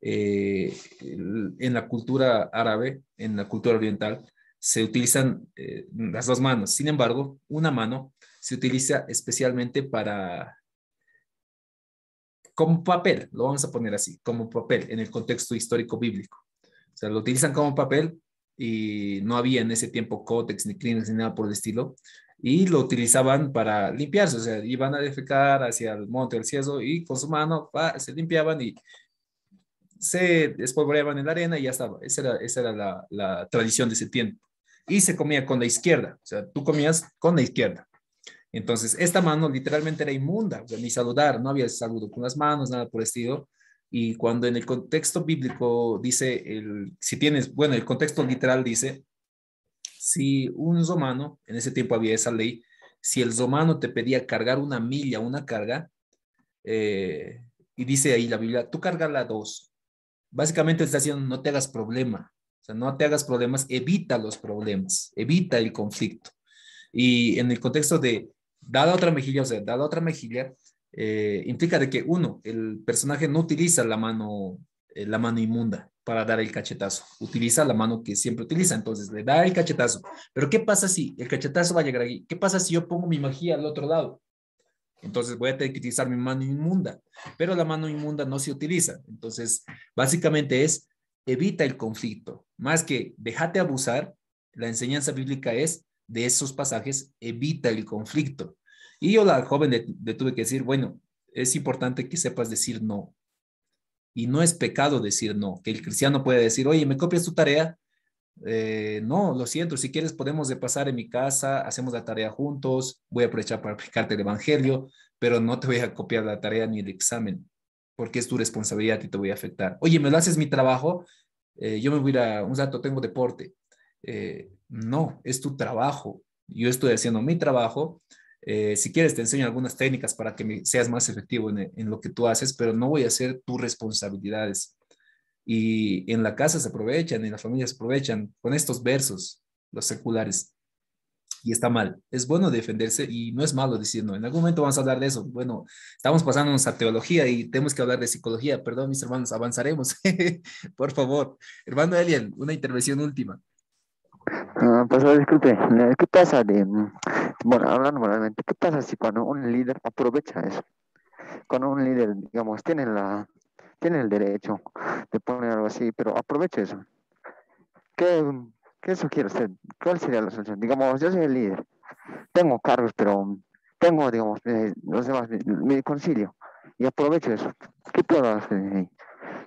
en la cultura árabe, en la cultura oriental, se utilizan las dos manos. Sin embargo, una mano se utiliza especialmente como papel, lo vamos a poner así, como papel en el contexto histórico bíblico. O sea, lo utilizan como papel y no había en ese tiempo códex ni Kleenex ni nada por el estilo, y lo utilizaban para limpiarse, o sea, iban a defecar hacia el monte o el cielo y con su mano se limpiaban y se espolvoreaban en la arena y ya estaba. Esa era la tradición de ese tiempo. Y se comía con la izquierda, o sea, tú comías con la izquierda. Entonces, esta mano literalmente era inmunda, o sea, ni saludar, no había saludo con las manos, nada por el estilo. Y cuando en el contexto bíblico dice, si tienes, bueno, el contexto literal dice, si un romano, en ese tiempo había esa ley, si el romano te pedía cargar una milla, una carga, y dice ahí la Biblia, tú cárgala 2. Básicamente está diciendo, no te hagas problema, o sea, no te hagas problemas, evita los problemas, evita el conflicto. Y en el contexto de da la otra mejilla, o sea, da la otra mejilla, implica de que uno, el personaje no utiliza la mano inmunda para dar el cachetazo, utiliza la mano que siempre utiliza, entonces le da el cachetazo. Pero ¿qué pasa si el cachetazo va a llegar aquí? ¿Qué pasa si yo pongo mi mejilla al otro lado? Entonces voy a tener que utilizar mi mano inmunda, pero la mano inmunda no se utiliza. Entonces, básicamente es evita el conflicto. Más que déjate abusar, la enseñanza bíblica es de esos pasajes, evita el conflicto. Y yo, la joven, le tuve que decir, bueno, es importante que sepas decir no. Y no es pecado decir no, que el cristiano puede decir, oye, ¿me copias tu tarea? No, lo siento, si quieres podemos de pasar en mi casa, hacemos la tarea juntos, voy a aprovechar para aplicarte el evangelio, pero no te voy a copiar la tarea ni el examen. porque es tu responsabilidad y te voy a afectar. Oye, ¿me lo haces mi trabajo? Yo me voy a ir a un rato, tengo deporte. No, es tu trabajo. Yo estoy haciendo mi trabajo. Si quieres, te enseño algunas técnicas para que seas más efectivo en lo que tú haces, pero no voy a hacer tus responsabilidades. Y en la casa se aprovechan, en la familia se aprovechan con estos versos, los seculares. Y está mal. Es bueno defenderse y no es malo decir no. En algún momento vamos a hablar de eso. Bueno, estamos pasándonos a teología y tenemos que hablar de psicología. Perdón, mis hermanos, avanzaremos. Por favor. Hermano Elian, una intervención última. Pues disculpe, ¿qué pasa bueno, hablando moralmente, qué pasa si cuando un líder aprovecha eso? Cuando un líder, digamos, tiene el derecho de poner algo así, pero aprovecha eso. ¿Qué, qué sugiere usted? ¿Cuál sería la solución? Digamos, yo soy el líder, tengo cargos, pero tengo, digamos, los demás, me concilio y aprovecho eso. ¿Qué puedo hacer ahí?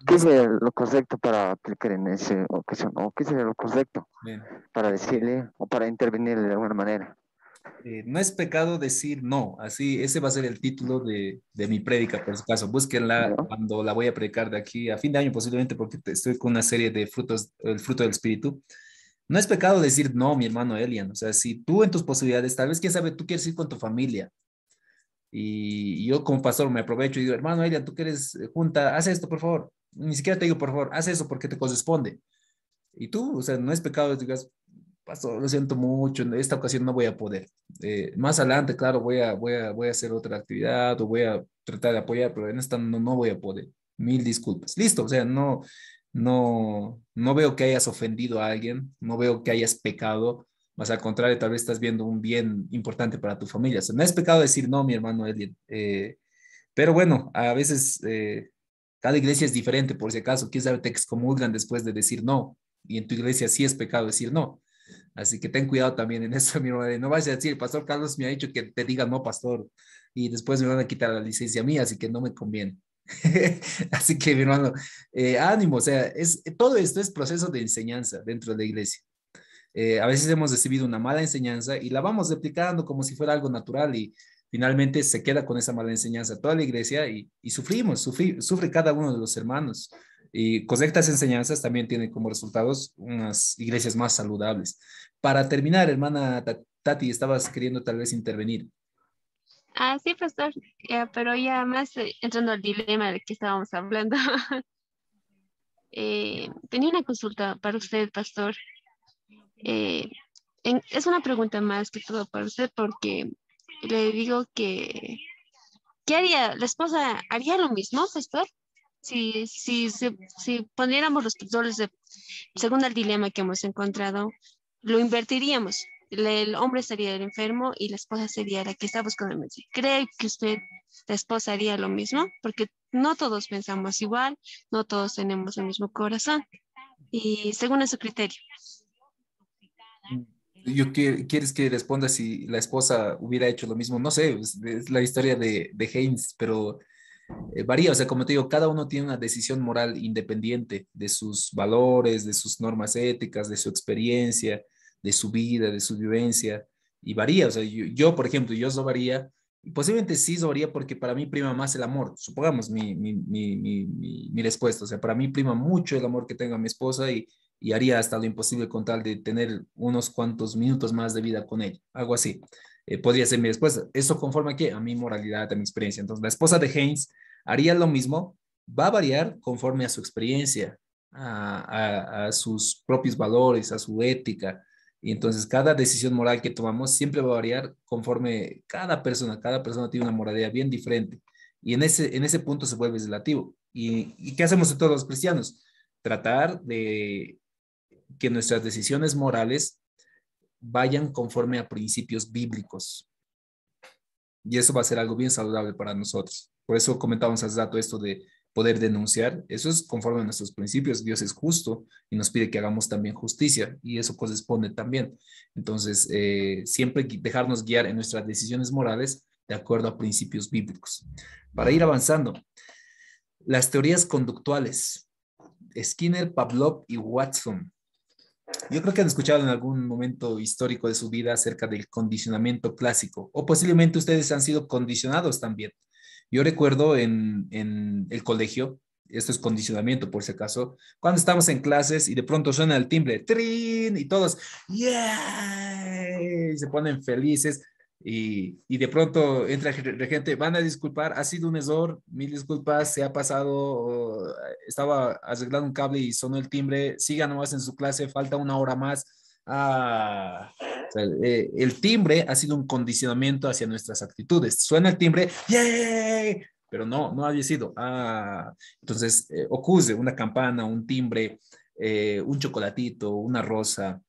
¿Qué sería lo correcto para aplicar en esa ocasión? ¿O qué sería lo correcto Bien. para decirle o para intervenir de alguna manera? No es pecado decir no, así, ese va a ser el título de mi prédica, por si acaso. Búsquenla ¿No? cuando la voy a predicar de aquí a fin de año posiblemente, porque estoy con una serie de frutos, el fruto del Espíritu. No es pecado decir no, mi hermano Elian. O sea, si tú en tus posibilidades, tal vez, quién sabe, tú quieres ir con tu familia. Y yo como pastor me aprovecho y digo, hermano Elian, tú quieres junta, haz esto, por favor. Ni siquiera te digo, por favor, haz eso porque te corresponde. Y tú, o sea, no es pecado, digas, pastor, lo siento mucho, en esta ocasión no voy a poder. Más adelante, claro, voy a hacer otra actividad o voy a tratar de apoyar, pero en esta no voy a poder. Mil disculpas. Listo, o sea, no veo que hayas ofendido a alguien, no veo que hayas pecado, más al contrario, tal vez estás viendo un bien importante para tu familia. O sea, no es pecado decir no, mi hermano Edwin. Pero bueno, a veces cada iglesia es diferente, por si acaso, quién sabe, te excomulgan después de decir no, y en tu iglesia sí es pecado decir no. Así que ten cuidado también en eso, mi hermano. No vayas a decir, el pastor Carlos me ha dicho que te diga no, pastor, y después me van a quitar la licencia mía, así que no me conviene. Así que, mi hermano, ánimo, o sea, todo esto es proceso de enseñanza dentro de la iglesia. A veces hemos recibido una mala enseñanza y la vamos replicando como si fuera algo natural y finalmente se queda con esa mala enseñanza toda la iglesia y sufre cada uno de los hermanos. Y correctas enseñanzas también tienen como resultados unas iglesias más saludables. Para terminar, hermana Tati, estabas queriendo tal vez intervenir. Ah, sí, pastor, pero ya más entrando al dilema del que estábamos hablando. Tenía una consulta para usted, pastor. Eh, es una pregunta más que todo para usted porque le digo que, ¿qué haría? ¿La esposa haría lo mismo, pastor? Si poniéramos los roles según el dilema que hemos encontrado, lo invertiríamos. El hombre sería el enfermo y la esposa sería la que está buscando el mensaje. ¿Cree que usted, la esposa, haría lo mismo? Porque no todos pensamos igual, no todos tenemos el mismo corazón. Y según su criterio. ¿Quieres que responda si la esposa hubiera hecho lo mismo? No sé, es la historia de Haynes, pero varía, o sea, como te digo, cada uno tiene una decisión moral independiente de sus valores, de sus normas éticas, de su experiencia, de su vida, de su vivencia, y varía, o sea, yo, por ejemplo, yo sobaría, y posiblemente sí sobaría porque para mí prima más el amor, supongamos mi respuesta, o sea, para mí prima mucho el amor que tengo a mi esposa y haría hasta lo imposible con tal de tener unos cuantos minutos más de vida con ella, algo así. Podría ser mi respuesta. ¿Eso conforme a qué? A mi moralidad, a mi experiencia. Entonces, la esposa de Haynes haría lo mismo, va a variar conforme a su experiencia, a sus propios valores, a su ética. Y entonces cada decisión moral que tomamos siempre va a variar conforme cada persona tiene una moralidad bien diferente. Y en ese punto se vuelve relativo. ¿Y qué hacemos todos los cristianos? Tratar de que nuestras decisiones morales vayan conforme a principios bíblicos. Y eso va a ser algo bien saludable para nosotros. Por eso comentábamos hace rato esto de poder denunciar. Eso es conforme a nuestros principios. Dios es justo y nos pide que hagamos también justicia y eso corresponde también. Entonces, siempre dejarnos guiar en nuestras decisiones morales de acuerdo a principios bíblicos. Para ir avanzando, las teorías conductuales. Skinner, Pavlov y Watson. Yo creo que han escuchado en algún momento histórico de su vida acerca del condicionamiento clásico, o posiblemente ustedes han sido condicionados también. Yo recuerdo en el colegio, esto es condicionamiento por si acaso, cuando estamos en clases y de pronto suena el timbre, ¡trin! Y todos, ¡yeah! Y se ponen felices y de pronto entra el gente, van a disculpar, ha sido un error, mil disculpas, se ha pasado, estaba arreglando un cable y sonó el timbre, sigan nomás en su clase, falta una hora más. O sea, el timbre ha sido un condicionamiento hacia nuestras actitudes. Suena el timbre, ¡yay! Pero no había sido. Entonces, ocurre una campana, un timbre, un chocolatito, una rosa.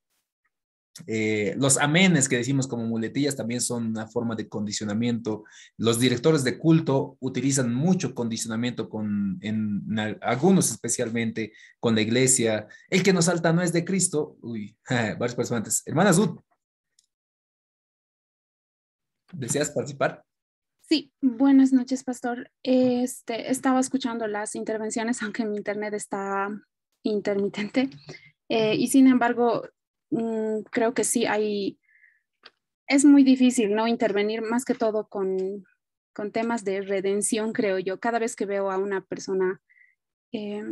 Los amenes que decimos como muletillas también son una forma de condicionamiento. Los directores de culto utilizan mucho condicionamiento algunos especialmente con la iglesia. El que nos salta no es de Cristo. Uy, varias personas. Hermana Zud, ¿deseas participar? Sí, buenas noches, pastor. Estaba escuchando las intervenciones, aunque mi internet está intermitente, y sin embargo, creo que sí es muy difícil, ¿no? Intervenir más que todo con temas de redención, creo yo. Cada vez que veo a una persona, eh,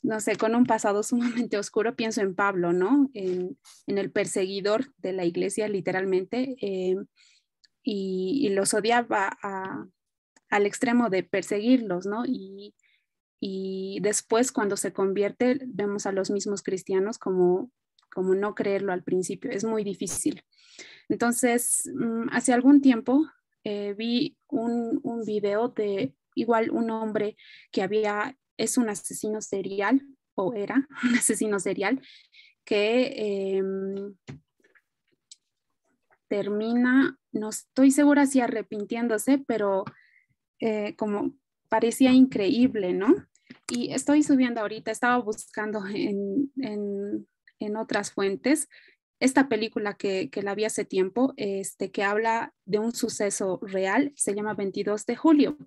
no sé, con un pasado sumamente oscuro, pienso en Pablo, ¿no? En el perseguidor de la iglesia, literalmente. Y los odiaba al extremo de perseguirlos, ¿no? Y después cuando se convierte, vemos a los mismos cristianos como no creerlo al principio. Es muy difícil. Entonces, hace algún tiempo vi un video de igual un hombre que es un asesino serial, o era un asesino serial, que termina, no estoy segura si arrepintiéndose, pero como parecía increíble, ¿no? Y estoy subiendo ahorita, estaba buscando en otras fuentes esta película que la vi hace tiempo, que habla de un suceso real, se llama 22 de julio.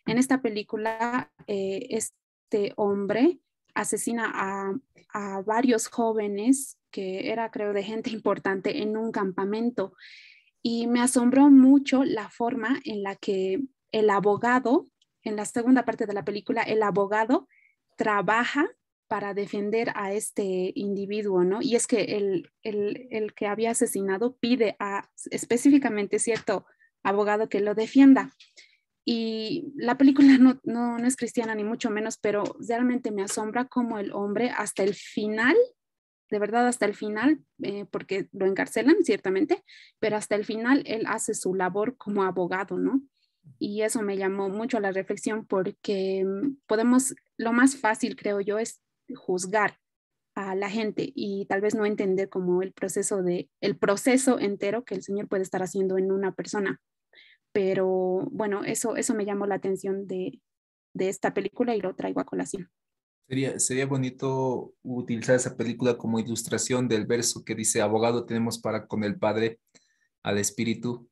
En esta película, este hombre asesina a varios jóvenes que era, creo, de gente importante en un campamento. Y me asombró mucho la forma en la que el abogado, en la segunda parte de la película, el abogado trabaja para defender a este individuo, ¿no? Y es que el que había asesinado pide a específicamente cierto abogado que lo defienda. Y la película no es cristiana ni mucho menos, pero realmente me asombra cómo el hombre hasta el final, de verdad hasta el final, porque lo encarcelan ciertamente, pero hasta el final él hace su labor como abogado, ¿no? Y eso me llamó mucho a la reflexión porque lo más fácil creo yo es juzgar a la gente y tal vez no entender como el proceso entero que el Señor puede estar haciendo en una persona. Pero bueno, eso me llamó la atención de esta película y lo traigo a colación. Sería bonito utilizar esa película como ilustración del verso que dice, abogado tenemos para con el Padre, al Espíritu.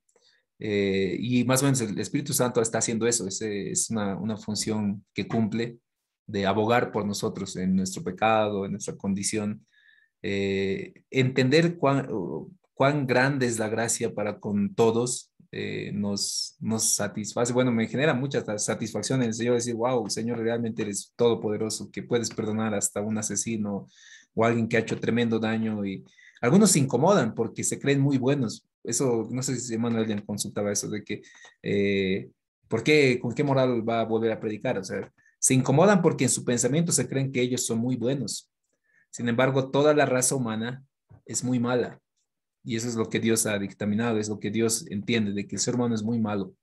Y más o menos el Espíritu Santo está haciendo eso, es una función que cumple de abogar por nosotros en nuestro pecado, en nuestra condición. Entender cuán grande es la gracia para con todos nos satisface. Bueno, me genera mucha satisfacción el Señor decir, wow, Señor, realmente eres todopoderoso, que puedes perdonar hasta un asesino o alguien que ha hecho tremendo daño. Y algunos se incomodan porque se creen muy buenos. Eso, no sé si Manuel ya consultaba eso de que, ¿por qué, con qué moral va a volver a predicar? O sea, se incomodan porque en su pensamiento se creen que ellos son muy buenos. Sin embargo, toda la raza humana es muy mala. Y eso es lo que Dios ha dictaminado, es lo que Dios entiende, de que el ser humano es muy malo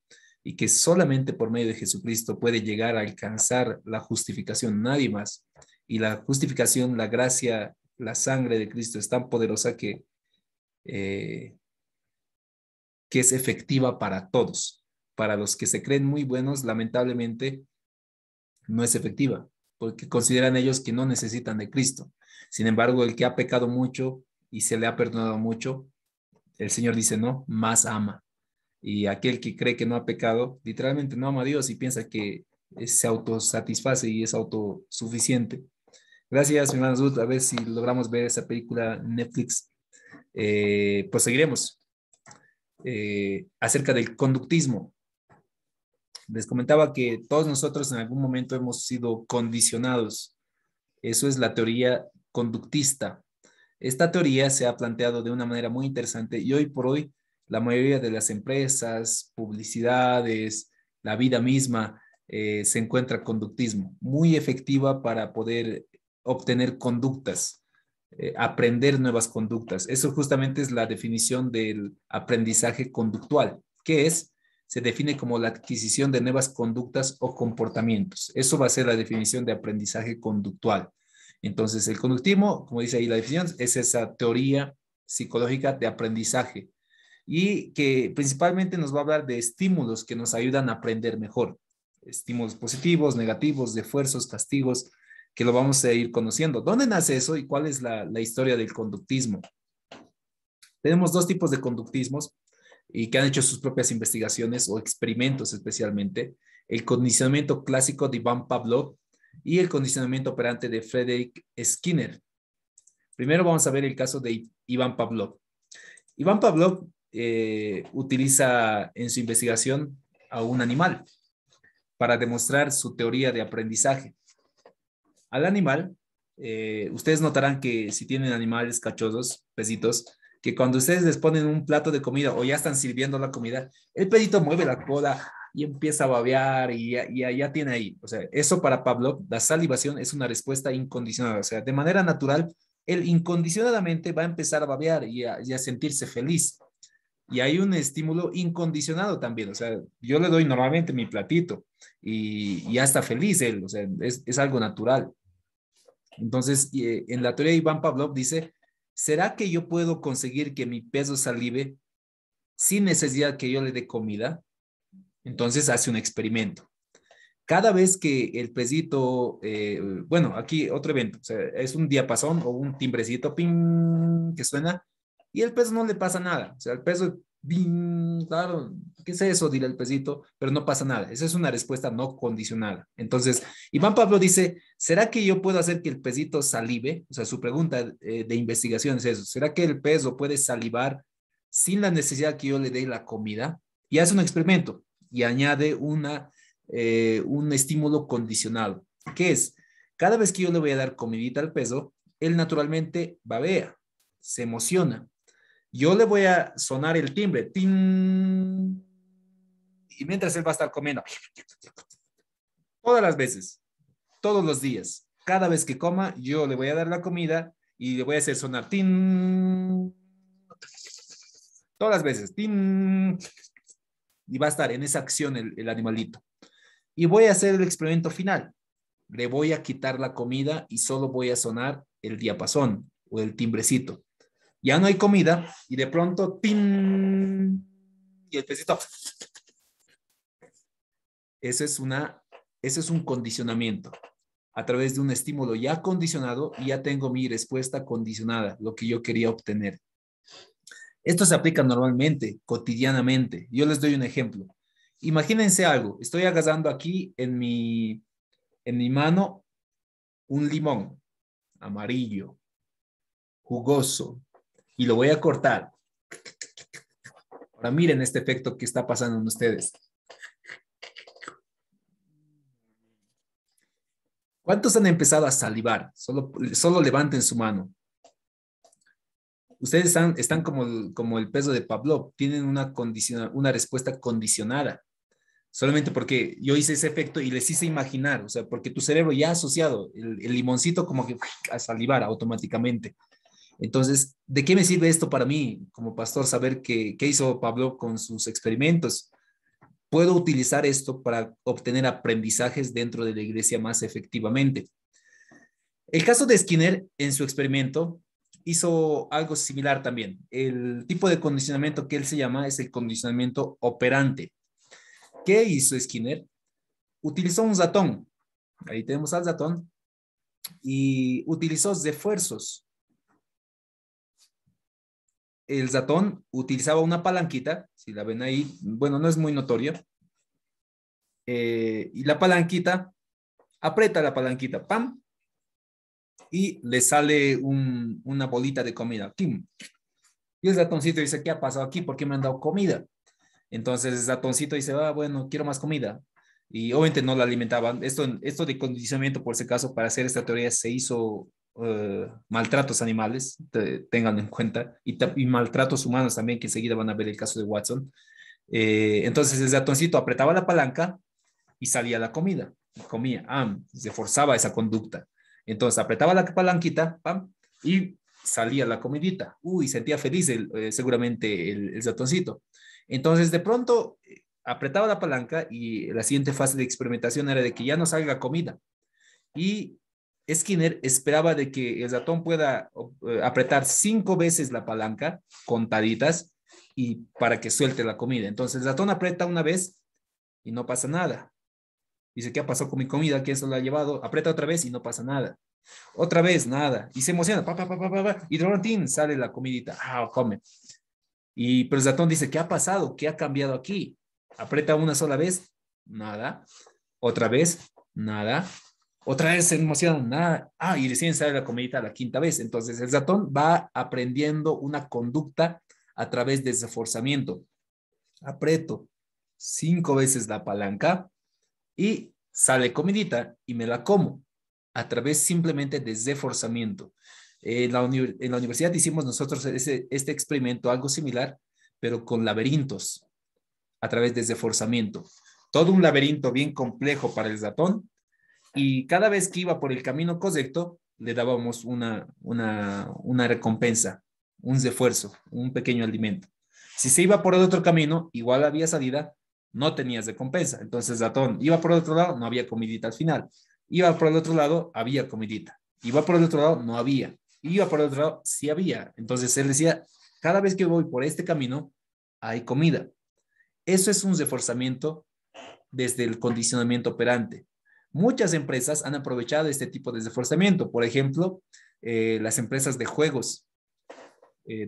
y que solamente por medio de Jesucristo puede llegar a alcanzar la justificación, nadie más. Y la justificación, la gracia, la sangre de Cristo es tan poderosa que es efectiva para todos. Para los que se creen muy buenos, lamentablemente, no es efectiva, porque consideran ellos que no necesitan de Cristo. Sin embargo, el que ha pecado mucho y se le ha perdonado mucho, el Señor dice, no, más ama. Y aquel que cree que no ha pecado, literalmente no ama a Dios y piensa que se autosatisface y es autosuficiente. Gracias, hermano Zud. A ver si logramos ver esa película en Netflix. Pues seguiremos acerca del conductismo. Les comentaba que todos nosotros en algún momento hemos sido condicionados. Eso es la teoría conductista. Esta teoría se ha planteado de una manera muy interesante y hoy por hoy la mayoría de las empresas, publicidades, la vida misma, se encuentra conductismo, muy efectiva para poder obtener conductas, aprender nuevas conductas. Eso justamente es la definición del aprendizaje conductual, que es, se define como la adquisición de nuevas conductas o comportamientos. Eso va a ser la definición de aprendizaje conductual. Entonces, el conductismo, como dice ahí la definición, es esa teoría psicológica de aprendizaje y que principalmente nos va a hablar de estímulos que nos ayudan a aprender mejor. Estímulos positivos, negativos, de esfuerzos, castigos, que lo vamos a ir conociendo. ¿Dónde nace eso y cuál es la historia del conductismo? Tenemos dos tipos de conductismos y que han hecho sus propias investigaciones o experimentos especialmente. El condicionamiento clásico de Iván Pavlov y el condicionamiento operante de Frederick Skinner. Primero vamos a ver el caso de Iván Pavlov. Iván Pavlov utiliza en su investigación a un animal para demostrar su teoría de aprendizaje. Al animal, ustedes notarán que si tienen animales cachorros, pesitos, que cuando ustedes les ponen un plato de comida o ya están sirviendo la comida, el pedito mueve la cola y empieza a babear y ya tiene ahí. O sea, eso para Pavlov, la salivación es una respuesta incondicional. O sea, de manera natural, él incondicionadamente va a empezar a babear y a sentirse feliz. Y hay un estímulo incondicionado también. O sea, yo le doy normalmente mi platito y ya está feliz él. O sea, es algo natural. Entonces, en la teoría de Iván Pavlov dice, ¿será que yo puedo conseguir que mi peso salive sin necesidad que yo le dé comida? Entonces hace un experimento. Cada vez que el pesito, bueno, aquí otro evento, o sea, es un diapasón o un timbrecito, ping, que suena, y el peso no le pasa nada. O sea, el peso, ping, claro, ¿qué es eso? Dirá el pesito, pero no pasa nada. Esa es una respuesta no condicionada. Entonces, Iván Pavlov dice, ¿será que yo puedo hacer que el pesito salive? O sea, su pregunta de investigación es eso. ¿Será que el peso puede salivar sin la necesidad que yo le dé la comida? Y hace un experimento y añade un estímulo condicionado, que es, cada vez que yo le voy a dar comidita al peso, él naturalmente babea, se emociona. Yo le voy a sonar el timbre, ¡tin! Y mientras él va a estar comiendo, todas las veces, todos los días, cada vez que coma, yo le voy a dar la comida y le voy a hacer sonar, ¡tin! Todas las veces, ¡tin! Y va a estar en esa acción el animalito. Y voy a hacer el experimento final. Le voy a quitar la comida y solo voy a sonar el diapasón o el timbrecito. Ya no hay comida y de pronto, ¡tin! Y el pesito. Eso es un condicionamiento. A través de un estímulo ya condicionado, ya tengo mi respuesta condicionada, lo que yo quería obtener. Esto se aplica normalmente, cotidianamente. Yo les doy un ejemplo. Imagínense algo. Estoy agarrando aquí en mi mano un limón amarillo, jugoso, y lo voy a cortar. Ahora miren este efecto que está pasando en ustedes. ¿Cuántos han empezado a salivar? Solo levanten su mano. Ustedes están como el peso de Pavlov, tienen una respuesta condicionada. Solamente porque yo hice ese efecto y les hice imaginar, o sea, porque tu cerebro ya ha asociado el limoncito como que a salivar automáticamente. Entonces, ¿de qué me sirve esto para mí como pastor saber qué hizo Pavlov con sus experimentos? Puedo utilizar esto para obtener aprendizajes dentro de la iglesia más efectivamente. El caso de Skinner en su experimento hizo algo similar también. El tipo de condicionamiento que él se llama es el condicionamiento operante. ¿Qué hizo Skinner? Utilizó un ratón. Ahí tenemos al ratón. Y utilizó refuerzos. El ratón utilizaba una palanquita. Si la ven ahí, bueno, no es muy notorio. Y la palanquita, aprieta la palanquita, ¡pam! Y le sale una bolita de comida. ¡Tim! Y el ratoncito dice, ¿qué ha pasado aquí? ¿Por qué me han dado comida? Entonces el ratoncito dice, bueno, quiero más comida. y obviamente no la alimentaban. Esto de condicionamiento, por si acaso, para hacer esta teoría se hizo maltratos animales, ténganlo en cuenta, y maltratos humanos también, que enseguida van a ver el caso de Watson. Entonces el ratoncito apretaba la palanca y salía la comida, comía, se forzaba esa conducta. Entonces apretaba la palanquita, pam, y salía la comidita. Uy, sentía feliz seguramente el ratoncito. Entonces de pronto apretaba la palanca y la siguiente fase de experimentación era de que ya no salga comida. Y Skinner esperaba de que el ratón pueda apretar 5 veces la palanca, contaditas, y para que suelte la comida. Entonces el ratón aprieta una vez y no pasa nada. Dice, ¿qué ha pasado con mi comida? ¿Quién se lo ha llevado? Aprieta otra vez y no pasa nada. Otra vez, nada. Y se emociona. Y de repente sale la comidita. Come. Pero el ratón dice, ¿qué ha pasado? ¿Qué ha cambiado aquí? Aprieta una sola vez, nada. Otra vez, nada. Otra vez se emociona, nada. Y recién sale la comidita la 5ª vez. Entonces el ratón va aprendiendo una conducta a través de esforzamiento. Aprieto 5 veces la palanca y sale comidita y me la como a través simplemente de esforzamiento. En la universidad hicimos nosotros este experimento, algo similar, pero con laberintos a través de esforzamiento. Todo un laberinto bien complejo para el ratón, y cada vez que iba por el camino correcto, le dábamos una recompensa, un esfuerzo, un pequeño alimento. Si se iba por el otro camino, igual había salida, no tenías recompensa. Entonces, ratón iba por el otro lado, no había comidita al final. Iba por el otro lado, había comidita. Iba por el otro lado, no había. Iba por el otro lado, sí había. Entonces, él decía, cada vez que voy por este camino, hay comida. Eso es un reforzamiento desde el condicionamiento operante. Muchas empresas han aprovechado este tipo de reforzamiento. Por ejemplo, las empresas de juegos,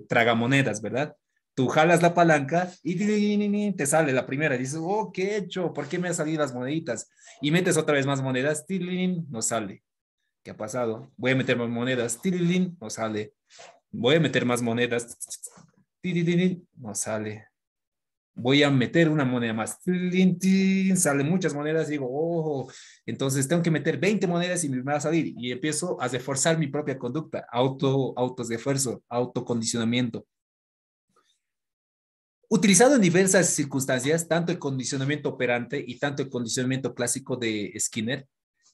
tragamonedas, ¿verdad? Tú jalas la palanca y te sale la primera. Y dices, ¿qué he hecho? ¿Por qué me han salido las moneditas? Y metes otra vez más monedas, no sale. ¿Qué ha pasado? Voy a meter más monedas, no sale. Voy a meter más monedas, no sale. Voy a meter una moneda más, salen muchas monedas, digo, entonces tengo que meter 20 monedas y me va a salir, y empiezo a reforzar mi propia conducta, autoesfuerzo, autocondicionamiento. Utilizado en diversas circunstancias, tanto el condicionamiento operante y tanto el condicionamiento clásico de Skinner,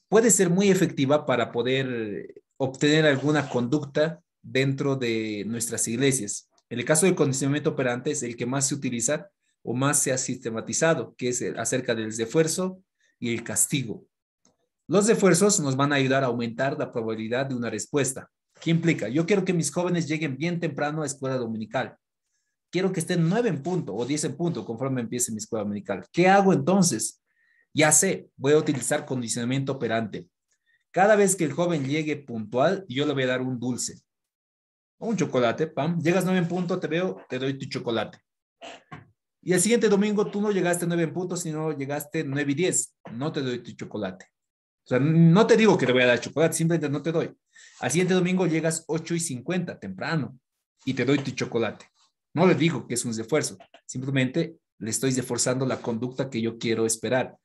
puede ser muy efectiva para poder obtener alguna conducta dentro de nuestras iglesias. En el caso del condicionamiento operante es el que más se utiliza o más se ha sistematizado, que es acerca del esfuerzo y el castigo. Los esfuerzos nos van a ayudar a aumentar la probabilidad de una respuesta. ¿Qué implica? Yo quiero que mis jóvenes lleguen bien temprano a escuela dominical. Quiero que estén 9 en punto o 10 en punto conforme empiece mi escuela dominical. ¿Qué hago entonces? Ya sé, voy a utilizar condicionamiento operante. Cada vez que el joven llegue puntual, yo le voy a dar un dulce o un chocolate. Pam, llegas 9 en punto, te veo, te doy tu chocolate. Y el siguiente domingo tú no llegaste 9 en punto, sino llegaste 9 y 10. No te doy tu chocolate. O sea, no te digo que te voy a dar chocolate, simplemente no te doy. Al siguiente domingo llegas 8:50 temprano y te doy tu chocolate. No le digo que es un esfuerzo, simplemente le estoy esforzando la conducta que yo quiero esperar.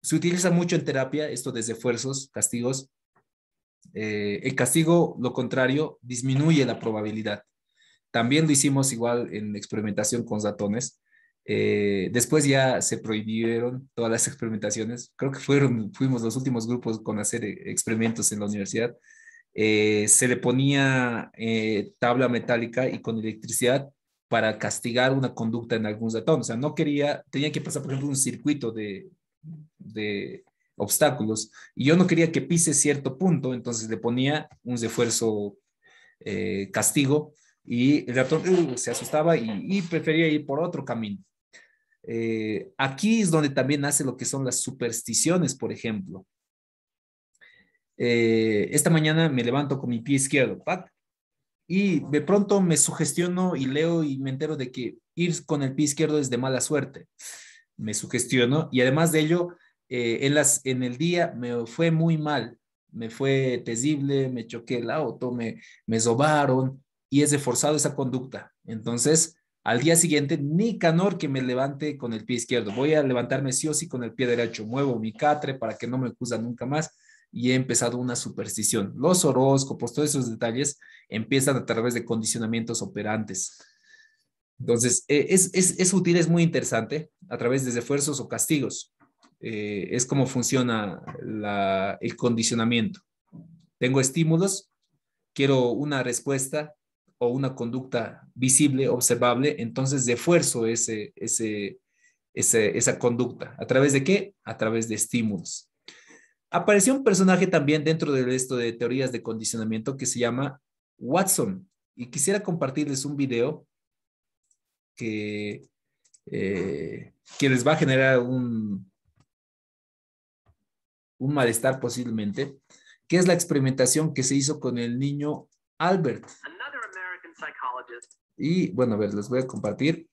Se utiliza mucho en terapia esto de esfuerzos, castigos. El castigo, lo contrario, disminuye la probabilidad. También lo hicimos igual en experimentación con ratones. Después ya se prohibieron todas las experimentaciones. Creo que fuimos los últimos grupos con hacer experimentos en la universidad. Se le ponía tabla metálica y con electricidad para castigar una conducta en algún ratón. O sea, tenía que pasar, por ejemplo, un circuito de obstáculos y yo no quería que pise cierto punto, entonces le ponía un esfuerzo castigo y el ratón se asustaba y prefería ir por otro camino. Aquí es donde también nace lo que son las supersticiones, por ejemplo. Esta mañana me levanto con mi pie izquierdo, ¡pac! Y de pronto me sugestiono y leo y me entero de que ir con el pie izquierdo es de mala suerte. Me sugestiono y además de ello, en el día me fue muy mal, me fue terrible, me choqué el auto, me robaron y es reforzado esa conducta. Entonces, Al día siguiente, Nicanor que me levante con el pie izquierdo. Voy a levantarme sí o sí con el pie derecho. Muevo mi catre para que no me acusa nunca más. Y he empezado una superstición. Los horóscopos, todos esos detalles empiezan a través de condicionamientos operantes. Entonces, es útil, es muy interesante a través de esfuerzos o castigos. Es como funciona el condicionamiento. Tengo estímulos, quiero una respuesta o una conducta visible, observable, entonces refuerzo esa conducta. ¿A través de qué? A través de estímulos. Apareció un personaje también dentro de esto de teorías de condicionamiento que se llama Watson. Y quisiera compartirles un video que les va a generar un malestar posiblemente, que es la experimentación que se hizo con el niño Albert. Y bueno, a ver, les voy a compartir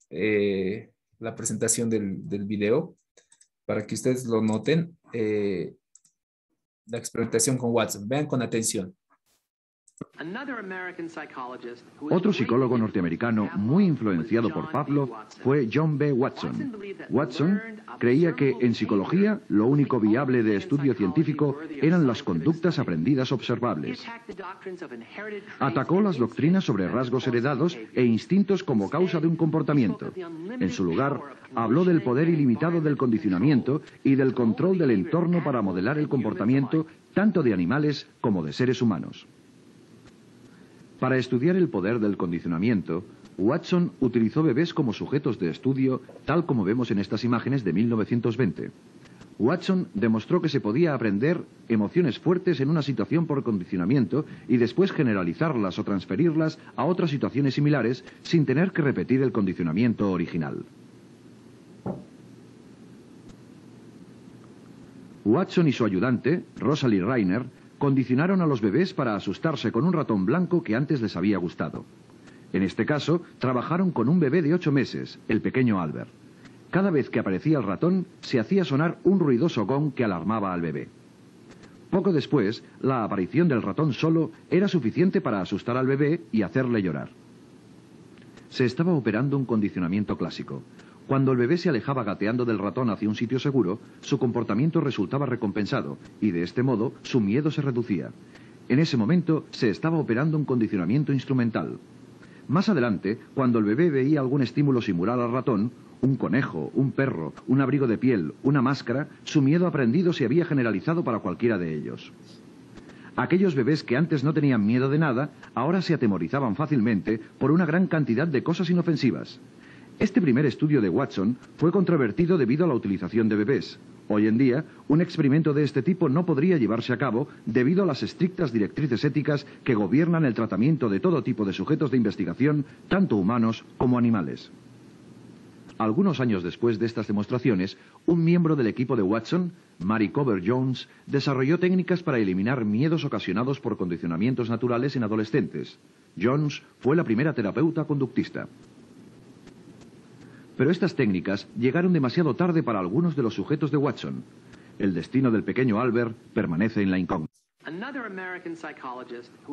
la presentación del video para que ustedes lo noten. La experimentación con Watson. Vean con atención. Otro psicólogo norteamericano muy influenciado por Pavlov fue John B. Watson. Watson creía que en psicología lo único viable de estudio científico eran las conductas aprendidas observables. Atacó las doctrinas sobre rasgos heredados e instintos como causa de un comportamiento. En su lugar, habló del poder ilimitado del condicionamiento y del control del entorno para modelar el comportamiento tanto de animales como de seres humanos. Para estudiar el poder del condicionamiento, Watson utilizó bebés como sujetos de estudio, tal como vemos en estas imágenes de 1920. Watson demostró que se podía aprender emociones fuertes en una situación por condicionamiento y después generalizarlas o transferirlas a otras situaciones similares sin tener que repetir el condicionamiento original. Watson y su ayudante, Rosalie Reiner, condicionaron a los bebés para asustarse con un ratón blanco que antes les había gustado. En este caso, trabajaron con un bebé de 8 meses, el pequeño Albert. Cada vez que aparecía el ratón, se hacía sonar un ruidoso gong que alarmaba al bebé. Poco después, la aparición del ratón solo era suficiente para asustar al bebé y hacerle llorar. Se estaba operando un condicionamiento clásico. Cuando el bebé se alejaba gateando del ratón hacia un sitio seguro, su comportamiento resultaba recompensado y de este modo su miedo se reducía. En ese momento se estaba operando un condicionamiento instrumental. Más adelante, cuando el bebé veía algún estímulo similar al ratón, un conejo, un perro, un abrigo de piel, una máscara, su miedo aprendido se había generalizado para cualquiera de ellos. Aquellos bebés que antes no tenían miedo de nada, ahora se atemorizaban fácilmente por una gran cantidad de cosas inofensivas. Este primer estudio de Watson fue controvertido debido a la utilización de bebés. Hoy en día, un experimento de este tipo no podría llevarse a cabo debido a las estrictas directrices éticas que gobiernan el tratamiento de todo tipo de sujetos de investigación, tanto humanos como animales. Algunos años después de estas demostraciones, un miembro del equipo de Watson, Mary Cover Jones, desarrolló técnicas para eliminar miedos ocasionados por condicionamientos naturales en adolescentes. Jones fue la primera terapeuta conductista. Pero estas técnicas llegaron demasiado tarde para algunos de los sujetos de Watson. El destino del pequeño Albert permanece en la incógnita.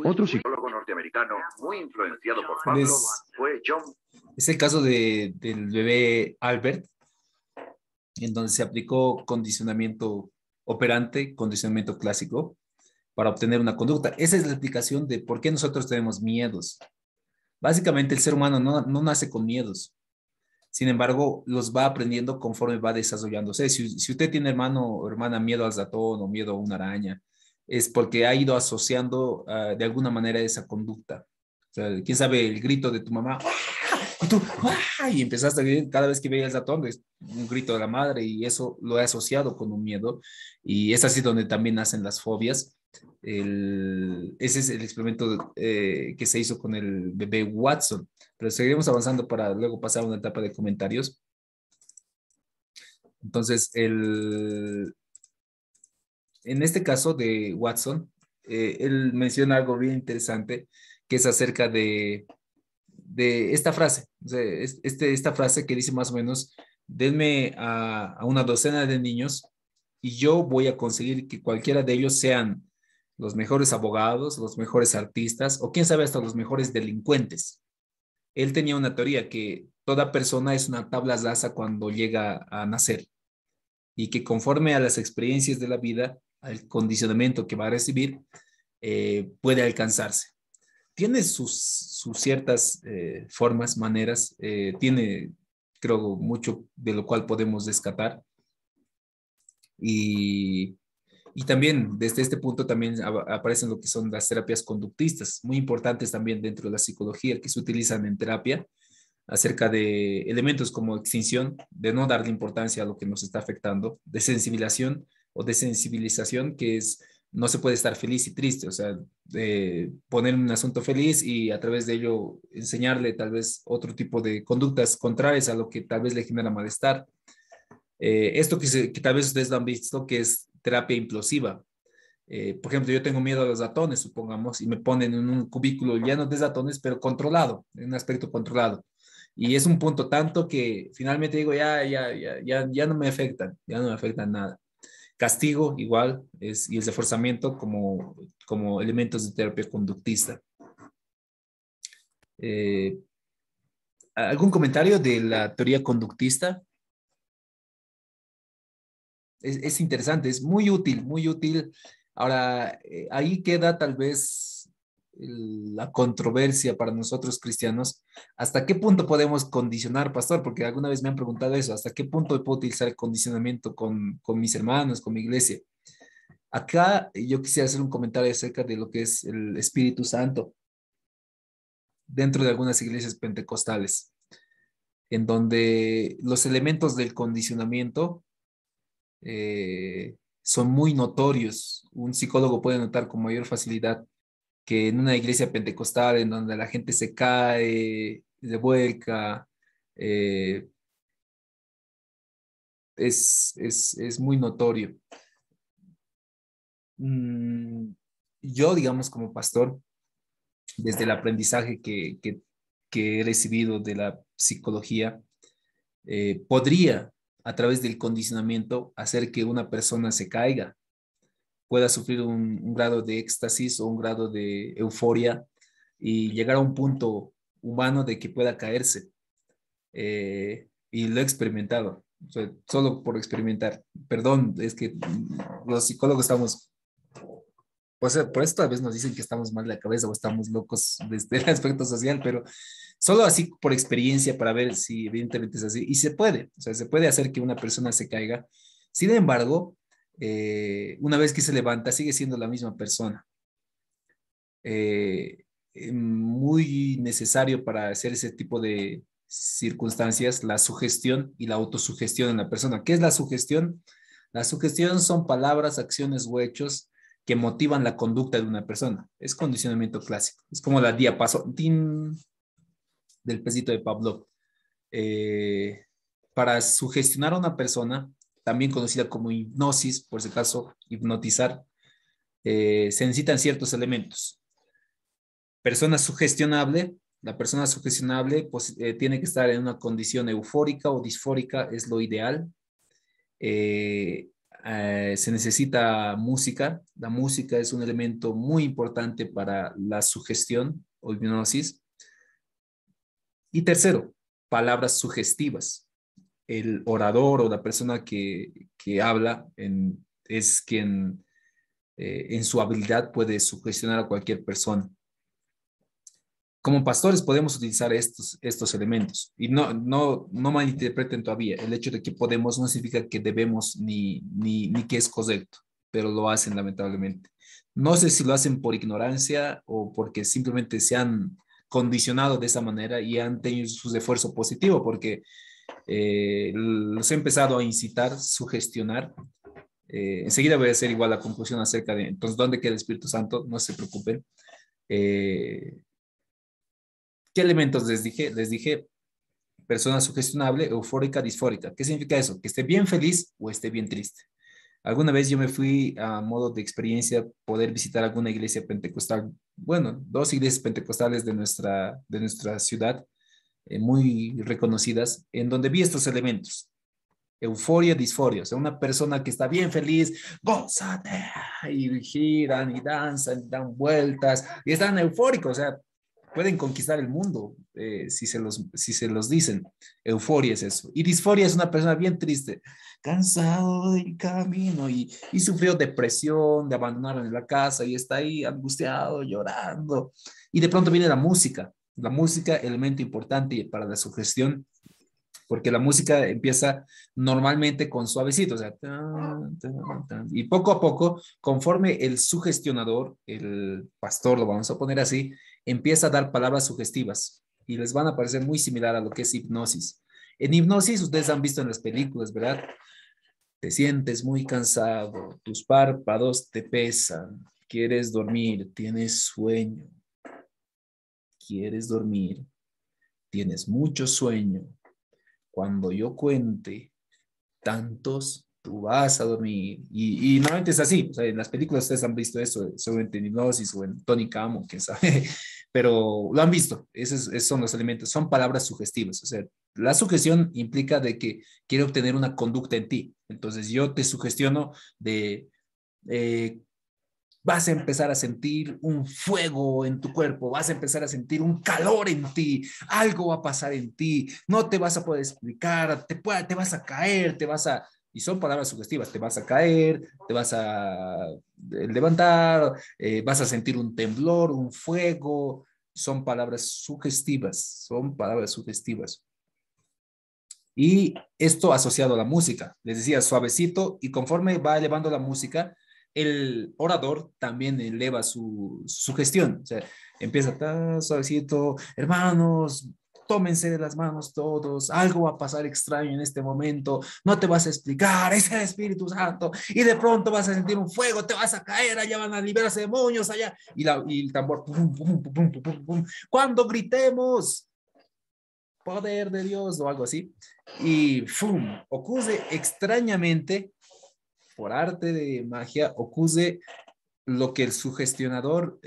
Otro psicólogo norteamericano muy influenciado por Pavlov fue John. Es el caso del bebé Albert, en donde se aplicó condicionamiento operante, condicionamiento clásico, para obtener una conducta. Esa es la explicación de por qué nosotros tenemos miedos. Básicamente el ser humano no nace con miedos. Sin embargo, los va aprendiendo conforme va desarrollándose. Si usted tiene hermano o hermana miedo al ratón o miedo a una araña, es porque ha ido asociando de alguna manera esa conducta. O sea, quién sabe, el grito de tu mamá, y tú, y empezaste a gritar cada vez que veías el ratón, es un grito de la madre, y eso lo he asociado con un miedo. Y es así donde también nacen las fobias. Ese es el experimento que se hizo con el bebé Watson. Pero seguiremos avanzando para luego pasar a una etapa de comentarios. Entonces, en este caso de Watson, él menciona algo bien interesante, que es acerca de esta frase. O sea, esta frase que dice más o menos, denme a una docena de niños y yo voy a conseguir que cualquiera de ellos sean los mejores abogados, los mejores artistas, o quién sabe hasta los mejores delincuentes. Él tenía una teoría que toda persona es una tabla rasa cuando llega a nacer y que conforme a las experiencias de la vida, al condicionamiento que va a recibir, puede alcanzarse. Tiene sus ciertas formas, maneras, tiene, creo, mucho de lo cual podemos rescatar. Y también desde este punto también aparecen lo que son las terapias conductistas, muy importantes también dentro de la psicología, que se utilizan en terapia acerca de elementos como extinción, de no darle importancia a lo que nos está afectando, de sensibilización o desensibilización, que es no se puede estar feliz y triste, o sea, poner un asunto feliz y a través de ello enseñarle tal vez otro tipo de conductas contrarias a lo que tal vez le genera malestar. Esto que tal vez ustedes lo han visto, que es terapia implosiva. Por ejemplo, yo tengo miedo a los ratones, supongamos, y me ponen en un cubículo lleno de ratones, pero controlado, en un aspecto controlado. Y es un punto tanto que finalmente digo, ya no me afectan, ya no me afectan nada. Castigo igual, y el reforzamiento como elementos de terapia conductista. ¿Algún comentario de la teoría conductista? Es interesante, es muy útil, muy útil. Ahora, ahí queda tal vez la controversia para nosotros cristianos. ¿Hasta qué punto podemos condicionar, pastor? Porque alguna vez me han preguntado eso. ¿Hasta qué punto puedo utilizar el condicionamiento con mis hermanos, con mi iglesia? Acá yo quisiera hacer un comentario acerca de lo que es el Espíritu Santo dentro de algunas iglesias pentecostales, en donde los elementos del condicionamiento son muy notorios. Un psicólogo puede notar con mayor facilidad que en una iglesia pentecostal en donde la gente se cae, de vuelca, es muy notorio. Yo, digamos, como pastor, desde el aprendizaje que he recibido de la psicología, podría, a través del condicionamiento, hacer que una persona se caiga, pueda sufrir un grado de éxtasis o un grado de euforia y llegar a un punto humano de que pueda caerse. Y lo he experimentado, o sea, solo por experimentar. Perdón, es que los psicólogos estamos, o sea, por eso tal vez nos dicen que estamos mal de la cabeza o estamos locos desde el aspecto social, pero solo así por experiencia para ver si evidentemente es así. Y se puede, o sea, se puede hacer que una persona se caiga. Sin embargo, una vez que se levanta, sigue siendo la misma persona. Muy necesario para hacer ese tipo de circunstancias, la sugestión y la autosugestión en la persona. ¿Qué es la sugestión? La sugestión son palabras, acciones o hechos que motivan la conducta de una persona. Es condicionamiento clásico. Es como la diapasón del pesito de Pavlov. Para sugestionar a una persona, también conocida como hipnosis, por si acaso, hipnotizar, se necesitan ciertos elementos. Persona sugestionable, la persona sugestionable pues, tiene que estar en una condición eufórica o disfórica, es lo ideal. Se necesita música. La música es un elemento muy importante para la sugestión o hipnosis. Y tercero, palabras sugestivas. El orador o la persona que habla es quien en su habilidad puede sugestionar a cualquier persona. Como pastores podemos utilizar estos elementos y no malinterpreten todavía. El hecho de que podemos no significa que debemos ni que es correcto, pero lo hacen lamentablemente. No sé si lo hacen por ignorancia o porque simplemente se han condicionado de esa manera y han tenido su esfuerzo positivo, porque los he empezado a incitar, sugestionar. Enseguida voy a hacer igual la conclusión acerca de, entonces, ¿dónde queda el Espíritu Santo? No se preocupen. ¿Qué elementos les dije? Les dije persona sugestionable, eufórica, disfórica. ¿Qué significa eso? Que esté bien feliz o esté bien triste. Alguna vez yo me fui a modo de experiencia poder visitar alguna iglesia pentecostal, bueno, 2 iglesias pentecostales de nuestra ciudad, muy reconocidas, en donde vi estos elementos. Euforia, disforia, o sea, una persona que está bien feliz, gózate, y giran y danzan, y dan vueltas, y están eufóricos, o sea, pueden conquistar el mundo si se los dicen. Euforia es eso. Y disforia es una persona bien triste, cansado del camino y sufrió depresión, de abandonar en la casa y está ahí angustiado, llorando. Y de pronto viene la música, elemento importante para la sugestión, porque la música empieza normalmente con suavecito, o sea, tan, tan, tan, y poco a poco, conforme el sugestionador, el pastor, lo vamos a poner así, empieza a dar palabras sugestivas y les van a parecer muy similar a lo que es hipnosis. En hipnosis, ustedes han visto en las películas, ¿verdad? Te sientes muy cansado, tus párpados te pesan, quieres dormir, tienes sueño, quieres dormir, tienes mucho sueño. Cuando yo cuente tantos, tú vas a dormir. Y normalmente es así. O sea, en las películas ustedes han visto eso, seguramente en Hipnosis o en Tony Camo, quién sabe. Pero lo han visto. Esos son los elementos. Son palabras sugestivas. O sea, la sugestión implica de que quiere obtener una conducta en ti. Entonces yo te sugestiono de... vas a empezar a sentir un fuego en tu cuerpo, vas a empezar a sentir un calor en ti, algo va a pasar en ti, no te vas a poder explicar, te vas a caer, y son palabras sugestivas, te vas a caer, te vas a levantar, vas a sentir un temblor, un fuego, son palabras sugestivas. Y esto asociado a la música, les decía, suavecito, y conforme va elevando la música, el orador también eleva su gestión. O sea, empieza tan suavecito, hermanos, tómense de las manos todos, algo va a pasar extraño en este momento, no te vas a explicar, es el Espíritu Santo, y de pronto vas a sentir un fuego, te vas a caer, allá van a liberarse demonios, allá, y el tambor, pum, pum, pum, pum, pum, pum. Cuando gritemos, poder de Dios, o algo así, y ¡fum! Ocurre extrañamente, por arte de magia, ocurre lo que el sugestionador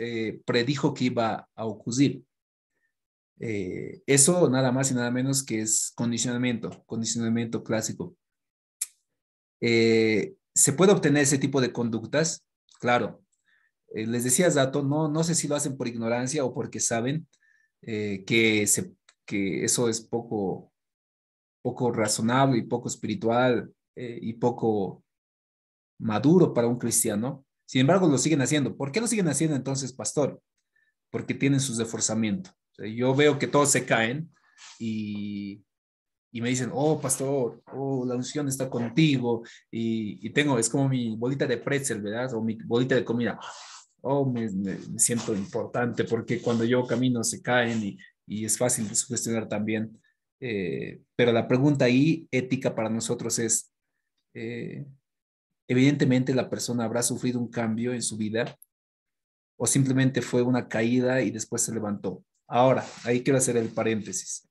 predijo que iba a ocurrir. Eso nada más y nada menos que es condicionamiento clásico. ¿Se puede obtener ese tipo de conductas? Claro. Les decía Zato, no sé si lo hacen por ignorancia o porque saben que eso es poco razonable y poco espiritual y poco maduro para un cristiano. Sin embargo, lo siguen haciendo. ¿Por qué lo siguen haciendo entonces, pastor? Porque tienen sus esforzamientos. O sea, yo veo que todos se caen y me dicen, oh, pastor, oh, la unción está contigo. Y tengo, es como mi bolita de pretzel, ¿verdad? O mi bolita de comida. Oh, me siento importante porque cuando yo camino se caen y es fácil de sugestionar también. Pero la pregunta ahí, ética para nosotros es, evidentemente la persona habrá sufrido un cambio en su vida o simplemente fue una caída y después se levantó. Ahora, ahí quiero hacer el paréntesis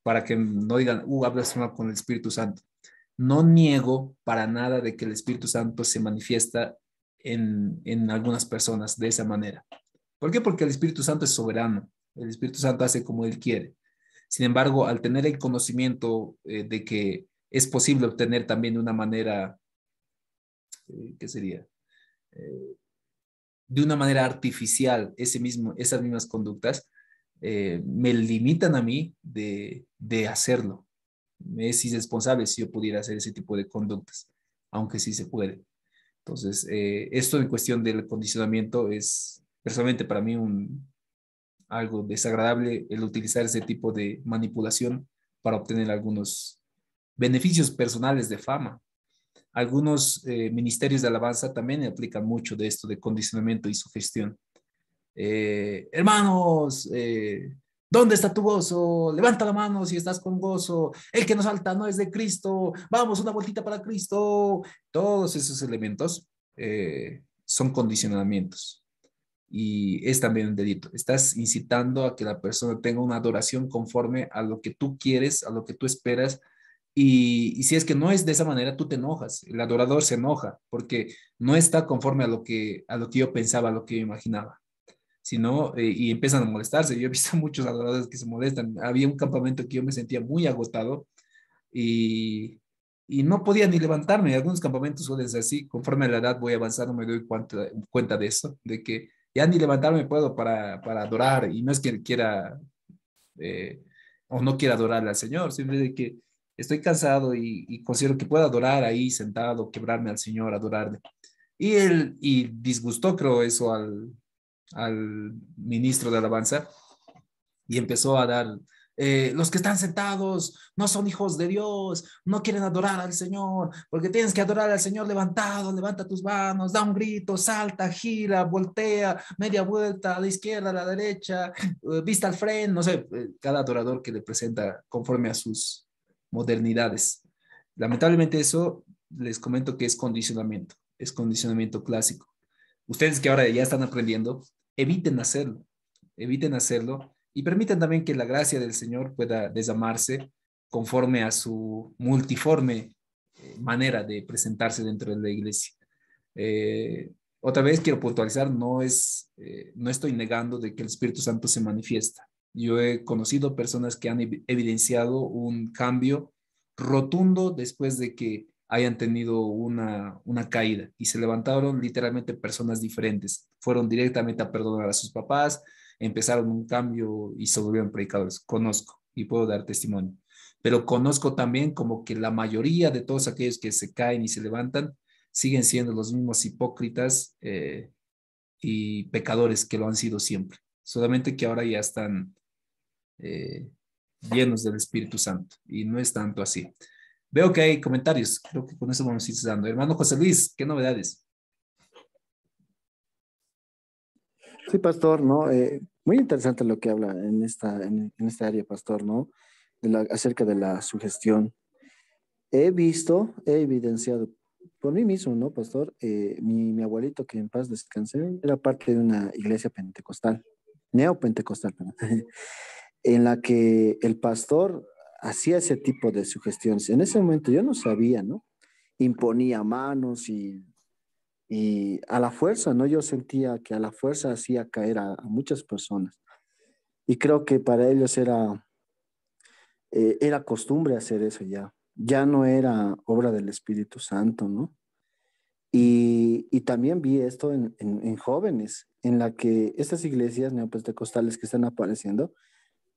para que no digan, hablas con el Espíritu Santo. No niego para nada de que el Espíritu Santo se manifiesta en algunas personas de esa manera. ¿Por qué? Porque el Espíritu Santo es soberano. El Espíritu Santo hace como Él quiere. Sin embargo, al tener el conocimiento de que es posible obtener también de una manera, ¿qué sería? De una manera artificial esas mismas conductas, me limitan a mí de hacerlo. Me es irresponsable si yo pudiera hacer ese tipo de conductas, aunque sí se puede. Entonces, esto en cuestión del condicionamiento es personalmente para mí algo desagradable el utilizar ese tipo de manipulación para obtener algunos beneficios personales de fama. Algunos ministerios de alabanza también aplican mucho de esto de condicionamiento y sugestión. Hermanos, ¿dónde está tu gozo? Levanta la mano si estás con gozo. El que nos falta no es de Cristo. Vamos, una vueltita para Cristo. Todos esos elementos son condicionamientos. Y es también un delito. Estás incitando a que la persona tenga una adoración conforme a lo que tú quieres, a lo que tú esperas. Y si es que no es de esa manera, tú te enojas. El adorador se enoja porque no está conforme a lo que yo pensaba, a lo que yo imaginaba. Sino, y empiezan a molestarse. Yo he visto muchos adoradores que se molestan. Había un campamento que yo me sentía muy agotado y no podía ni levantarme. Algunos campamentos suelen ser así. Conforme a la edad voy avanzando, me doy cuenta de eso, de que ya ni levantarme puedo para adorar, y no es que quiera eh, o no quiera adorar al Señor, simplemente que estoy cansado y considero que puedo adorar ahí sentado, quebrarme al Señor, adorarle. Y disgustó, creo, eso al ministro de alabanza y empezó a dar, los que están sentados no son hijos de Dios, no quieren adorar al Señor, porque tienes que adorar al Señor levantado, levanta tus manos, da un grito, salta, gira, voltea, media vuelta a la izquierda, a la derecha, vista al frente, no sé, cada adorador que le presenta conforme a sus modernidades. Lamentablemente eso les comento que es condicionamiento clásico. Ustedes que ahora ya están aprendiendo, eviten hacerlo, eviten hacerlo y permitan también que la gracia del Señor pueda desamarse conforme a su multiforme manera de presentarse dentro de la iglesia. Otra vez quiero puntualizar, no estoy negando de que el Espíritu Santo se manifiesta. Yo he conocido personas que han evidenciado un cambio rotundo después de que hayan tenido una caída y se levantaron literalmente personas diferentes. Fueron directamente a perdonar a sus papás, empezaron un cambio y se volvieron predicadores. Conozco y puedo dar testimonio. Pero conozco también como que la mayoría de todos aquellos que se caen y se levantan siguen siendo los mismos hipócritas y pecadores que lo han sido siempre. Solamente que ahora ya están eh, llenos del Espíritu Santo y no es tanto así. Veo que hay comentarios, creo que con eso vamos a ir dando. Hermano José Luis, ¿qué novedades? Sí, pastor, ¿no? Muy interesante lo que habla en esta área, pastor, ¿no? Acerca de la sugestión. He evidenciado por mí mismo, ¿no, pastor? Mi abuelito, que en paz descanse, era parte de una iglesia pentecostal, neopentecostal, perdón, en la que el pastor hacía ese tipo de sugestiones. En ese momento yo no sabía, ¿no? Imponía manos y a la fuerza, ¿no? Yo sentía que a la fuerza hacía caer a muchas personas. Y creo que para ellos era costumbre hacer eso ya. Ya no era obra del Espíritu Santo, ¿no? Y también vi esto en jóvenes, en la que estas iglesias neopentecostales que están apareciendo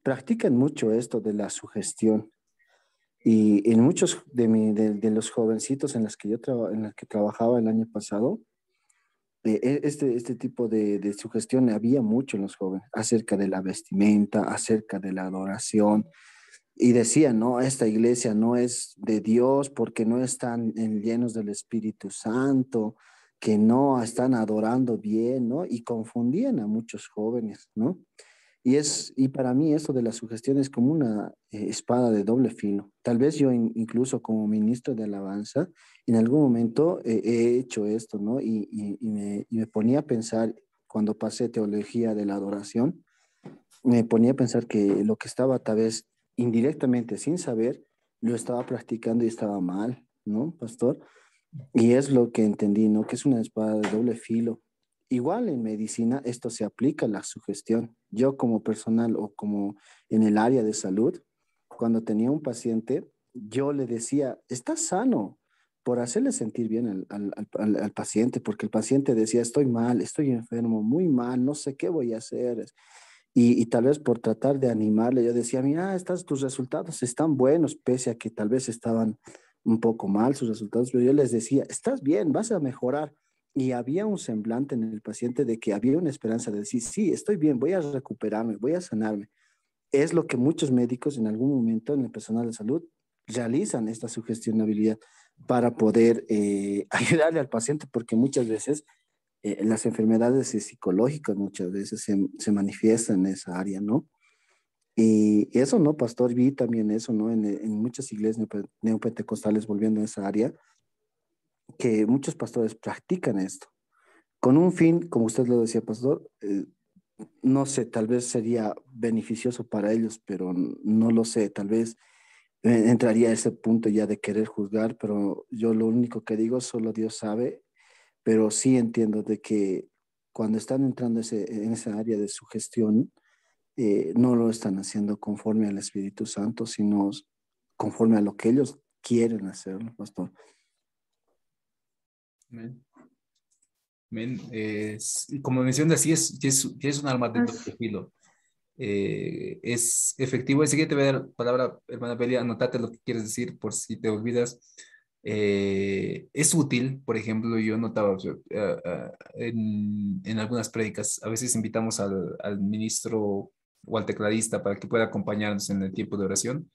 practican mucho esto de la sugestión. Y en muchos de los jovencitos en en los que trabajaba el año pasado, este tipo de sugestión había mucho en los jóvenes, acerca de la vestimenta, acerca de la adoración. Y decían, no, esta iglesia no es de Dios porque no están llenos del Espíritu Santo, que no están adorando bien, ¿no? Y confundían a muchos jóvenes, ¿no? Y para mí esto de la sugestión es como una espada de doble filo. Tal vez yo incluso como ministro de alabanza, en algún momento he hecho esto, ¿no? Y me ponía a pensar, cuando pasé teología de la adoración, me ponía a pensar que lo que estaba tal vez indirectamente, sin saber, lo estaba practicando y estaba mal, ¿no, pastor? Y es lo que entendí, ¿no? Que es una espada de doble filo. Igual en medicina esto se aplica a la sugestión. Yo como personal o como en el área de salud, cuando tenía un paciente, yo le decía, estás sano, por hacerle sentir bien al paciente, porque el paciente decía, estoy mal, estoy enfermo, muy mal, no sé qué voy a hacer. Y tal vez por tratar de animarle, yo decía, mira, tus resultados están buenos, pese a que tal vez estaban un poco mal sus resultados, pero yo les decía, estás bien, vas a mejorar. Y había un semblante en el paciente de que había una esperanza de decir, sí, estoy bien, voy a recuperarme, voy a sanarme. Es lo que muchos médicos en algún momento en el personal de salud realizan esta sugestionabilidad para poder ayudarle al paciente, porque muchas veces las enfermedades psicológicas muchas veces se manifiestan en esa área, ¿no? Y eso, ¿no, pastor? Vi también eso, ¿no? En muchas iglesias neopentecostales, volviendo a esa área, que muchos pastores practican esto. Con un fin, como usted lo decía, pastor, no sé, tal vez sería beneficioso para ellos, pero no lo sé, tal vez entraría a ese punto ya de querer juzgar, pero yo lo único que digo, solo Dios sabe, pero sí entiendo de que cuando están entrando en esa área de su gestión, no lo están haciendo conforme al Espíritu Santo, sino conforme a lo que ellos quieren hacerlo, pastor. Amén. Como mencionas, sí es un arma de doble filo. Es efectivo. Enseguida te voy a dar palabra, hermana Belia, anotate lo que quieres decir por si te olvidas. Es útil, por ejemplo, yo notaba, o sea, en algunas prédicas, a veces invitamos al ministro o al tecladista para que pueda acompañarnos en el tiempo de oración.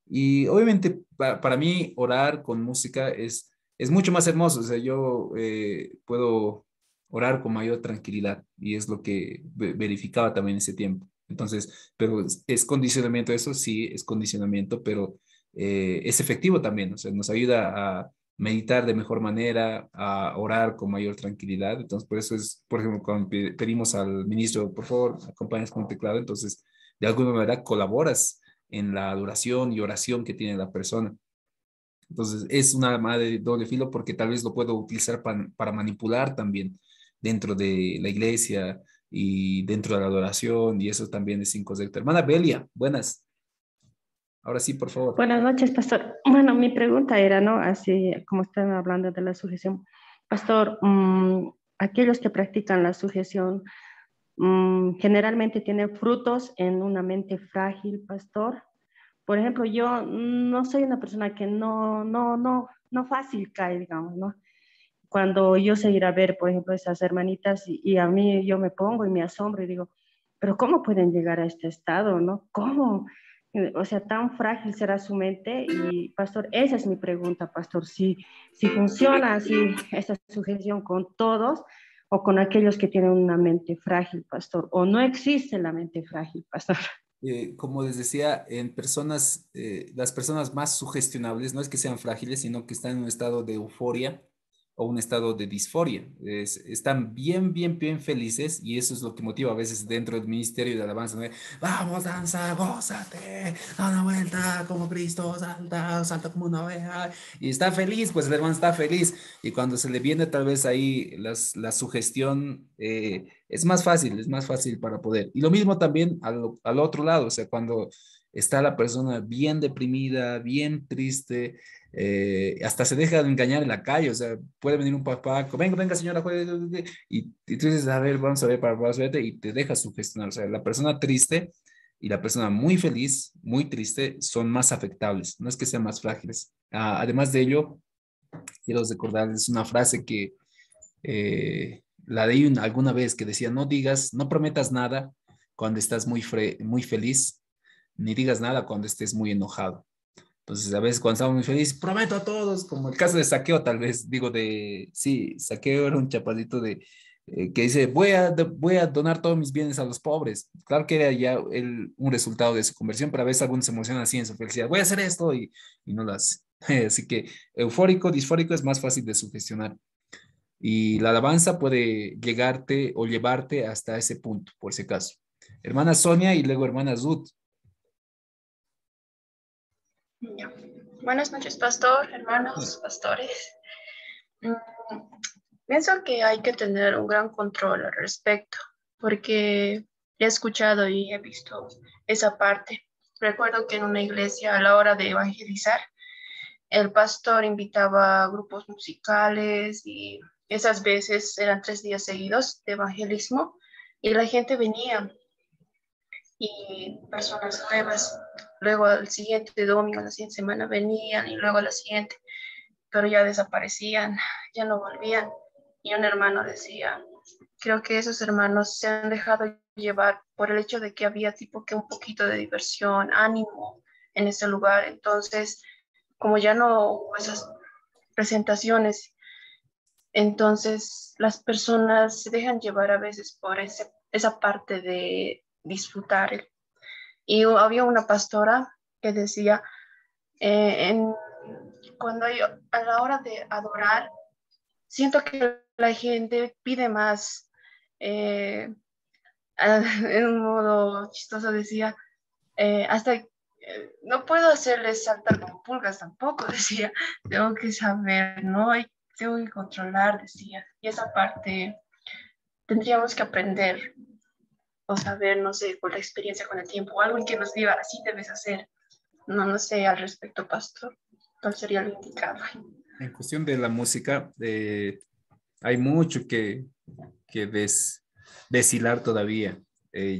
Y obviamente para mí orar con música es mucho más hermoso. O sea, yo puedo orar con mayor tranquilidad y es lo que verificaba también en ese tiempo. Entonces, pero es condicionamiento, eso sí, es condicionamiento, pero es efectivo también. O sea, nos ayuda a meditar de mejor manera, a orar con mayor tranquilidad. Entonces, por eso es, por ejemplo, cuando pedimos al ministro, por favor, acompáñanos con un teclado, entonces, de alguna manera colaboras en la adoración y oración que tiene la persona. Entonces, es una arma de doble filo porque tal vez lo puedo utilizar para manipular también dentro de la iglesia y dentro de la adoración, y eso también es incorrecto. Hermana Belia, buenas. Ahora sí, por favor. Buenas noches, pastor. Bueno, mi pregunta era, ¿no? Así como están hablando de la sujeción. Pastor, aquellos que practican la sujeción generalmente tienen frutos en una mente frágil, pastor. Por ejemplo, yo no soy una persona que no fácil cae, digamos, ¿no? Cuando yo sé ir a ver, por ejemplo, esas hermanitas y a mí yo me pongo y me asombro y digo, pero ¿cómo pueden llegar a este estado, no? ¿Cómo? O sea, tan frágil será su mente. Y, pastor, esa es mi pregunta, pastor, si funciona así esta sujeción con todos o con aquellos que tienen una mente frágil, pastor, o no existe la mente frágil, pastor. Como les decía, en personas, las personas más sugestionables no es que sean frágiles, sino que están en un estado de euforia o un estado de disforia. Están bien felices y eso es lo que motiva a veces dentro del ministerio de alabanza, ¿no? Vamos, danza, gózate, da una vuelta como Cristo, salta como una oveja. Y está feliz, pues el hermano está feliz. Y cuando se le viene tal vez ahí la sugestión, es más fácil para poder. Y lo mismo también al otro lado, o sea, cuando está la persona bien deprimida, bien triste, hasta se deja de engañar en la calle, o sea, puede venir un papá, venga señora, y tú dices, a ver, vamos a ver para verte, y te dejas sugestionar, o sea, la persona triste y la persona muy feliz, muy triste, son más afectables, no es que sean más frágiles. Además de ello, quiero recordarles una frase que la leí alguna vez que decía, no prometas nada cuando estás muy feliz, ni digas nada cuando estés muy enojado. Entonces, a veces cuando estamos muy felices, prometo a todos, como el caso de Saqueo, tal vez, sí, Saqueo era un chapadito que dice, voy a donar todos mis bienes a los pobres. Claro que era ya un resultado de su conversión, pero a veces algunos se emocionan así en su felicidad, voy a hacer esto y no lo hace. Así que eufórico, disfórico es más fácil de sugestionar. Y la alabanza puede llegarte o llevarte hasta ese punto, por si acaso. Hermana Sonia y luego hermana Ruth. Ya. Buenas noches, pastor, hermanos, pastores. Pienso que hay que tener un gran control al respecto, porque he escuchado y he visto esa parte. Recuerdo que en una iglesia, a la hora de evangelizar, el pastor invitaba a grupos musicales y esas veces eran 3 días seguidos de evangelismo y la gente venía y personas nuevas. Luego al siguiente domingo, la siguiente semana venían y luego a la siguiente, pero ya desaparecían, ya no volvían. Y un hermano decía, creo que esos hermanos se han dejado llevar por el hecho de que había tipo que un poquito de diversión, ánimo en ese lugar. Entonces, como ya no hubo esas presentaciones, entonces las personas se dejan llevar a veces por esa parte de disfrutar. Y había una pastora que decía, cuando a la hora de adorar, siento que la gente pide más. En un modo chistoso decía, hasta no puedo hacerles saltar con pulgas tampoco, decía, tengo que saber, ¿no? Y tengo que controlar, decía. Y esa parte tendríamos que aprender o saber, no sé, por la experiencia con el tiempo, o alguien que nos diga, así debes hacer. No sé al respecto, pastor. ¿Cuál sería lo indicado? En cuestión de la música, Hay mucho que deshilar todavía.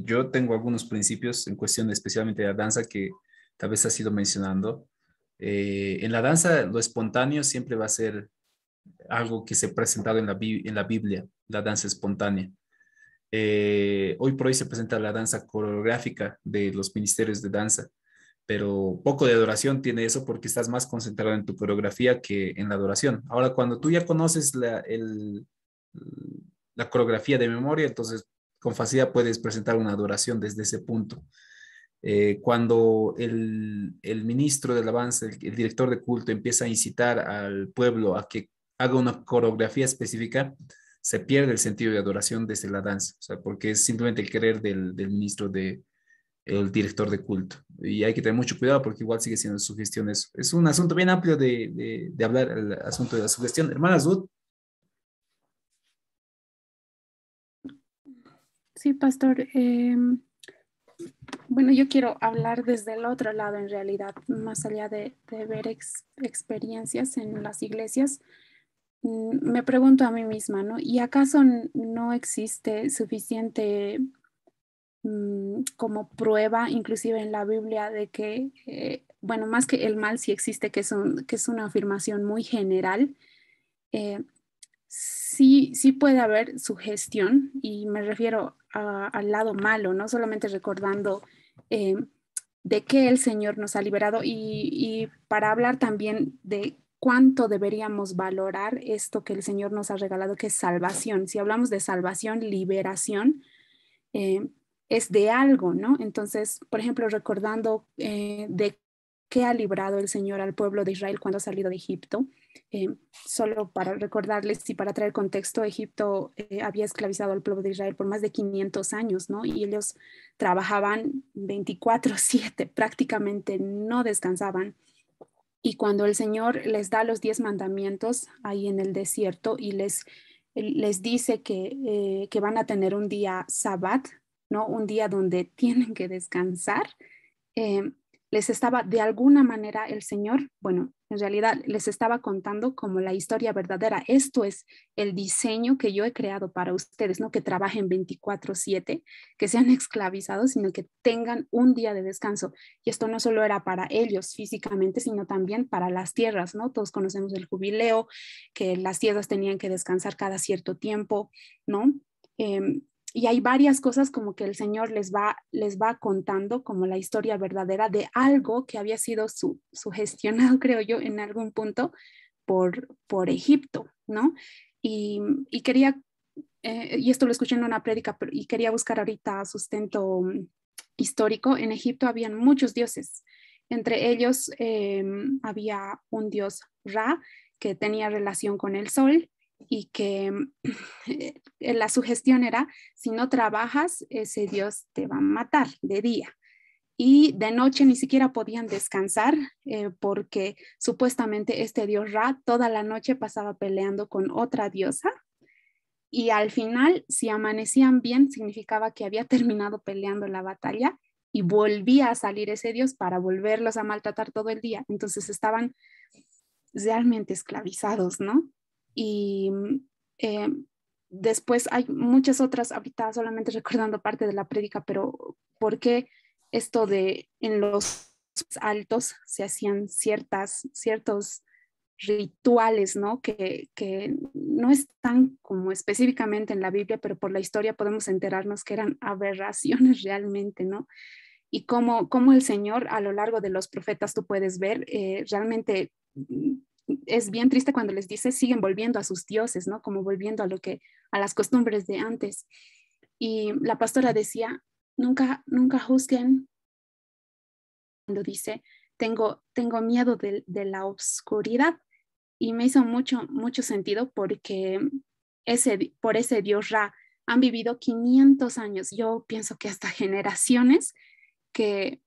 Yo tengo algunos principios en cuestión especialmente de la danza que tal vez has ido mencionando. En la danza, lo espontáneo siempre va a ser algo que se ha presentado en la Biblia, la danza espontánea. Hoy por hoy se presenta la danza coreográfica de los ministerios de danza, pero poco de adoración tiene eso porque estás más concentrado en tu coreografía que en la adoración. Ahora, cuando tú ya conoces la coreografía de memoria, entonces con facilidad puedes presentar una adoración desde ese punto. Cuando el ministro de alabanza, el director de culto empieza a incitar al pueblo a que haga una coreografía específica, se pierde el sentido de adoración desde la danza, o sea, porque es simplemente el querer del ministro, el director de culto. Y hay que tener mucho cuidado porque igual sigue siendo sugestión eso. Es un asunto bien amplio de hablar, el asunto de la sugestión. Hermana Zud. Sí, pastor. Bueno, yo quiero hablar desde el otro lado en realidad, más allá de ver experiencias en las iglesias. Me pregunto a mí misma, ¿no? ¿Y acaso no existe suficiente como prueba, inclusive en la Biblia, de que, bueno, más que el mal sí existe, que es una afirmación muy general? Sí puede haber sugestión, y me refiero al lado malo, no solamente recordando de qué el Señor nos ha liberado, y para hablar también de cuánto deberíamos valorar esto que el Señor nos ha regalado, que es salvación. Si hablamos de salvación, liberación, es de algo, ¿no? Entonces, por ejemplo, recordando de qué ha librado el Señor al pueblo de Israel cuando ha salido de Egipto. Solo para recordarles y para traer contexto, Egipto había esclavizado al pueblo de Israel por más de 500 años, ¿no? Y ellos trabajaban 24/7, prácticamente no descansaban. Y cuando el Señor les da los 10 mandamientos ahí en el desierto y les dice que van a tener un día sabbat, ¿no? Un día donde tienen que descansar, les estaba de alguna manera el Señor, bueno, en realidad les estaba contando como la historia verdadera. Esto es el diseño que yo he creado para ustedes, no que trabajen 24/7, que sean esclavizados, sino que tengan un día de descanso. Y esto no solo era para ellos físicamente, sino también para las tierras, ¿no? Todos conocemos el jubileo, que las tierras tenían que descansar cada cierto tiempo, ¿no? Y hay varias cosas como que el Señor les va contando como la historia verdadera de algo que había sido sugestionado, creo yo, en algún punto por Egipto, ¿no? Y quería, y esto lo escuché en una prédica, y quería buscar ahorita sustento histórico. En Egipto habían muchos dioses. Entre ellos había un dios Ra, que tenía relación con el sol, y que la sugestión era: si no trabajas, ese Dios te va a matar de día. Y de noche ni siquiera podían descansar porque supuestamente este dios Ra toda la noche pasaba peleando con otra diosa, y al final, si amanecían bien, significaba que había terminado peleando la batalla y volvía a salir ese dios para volverlos a maltratar todo el día. Entonces estaban realmente esclavizados, ¿no? Y después hay muchas otras, ahorita solamente recordando parte de la prédica, pero ¿por qué esto de en los altos se hacían ciertos rituales, ¿no? Que no están como específicamente en la Biblia, pero por la historia podemos enterarnos que eran aberraciones realmente, ¿no? Y cómo el Señor a lo largo de los profetas tú puedes ver realmente es bien triste cuando les dice siguen volviendo a sus dioses, ¿no? Como volviendo a las costumbres de antes. Y la pastora decía, nunca juzguen, cuando dice, tengo miedo de la oscuridad. Y me hizo mucho sentido porque por ese Dios Ra han vivido 500 años. Yo pienso que hasta generaciones que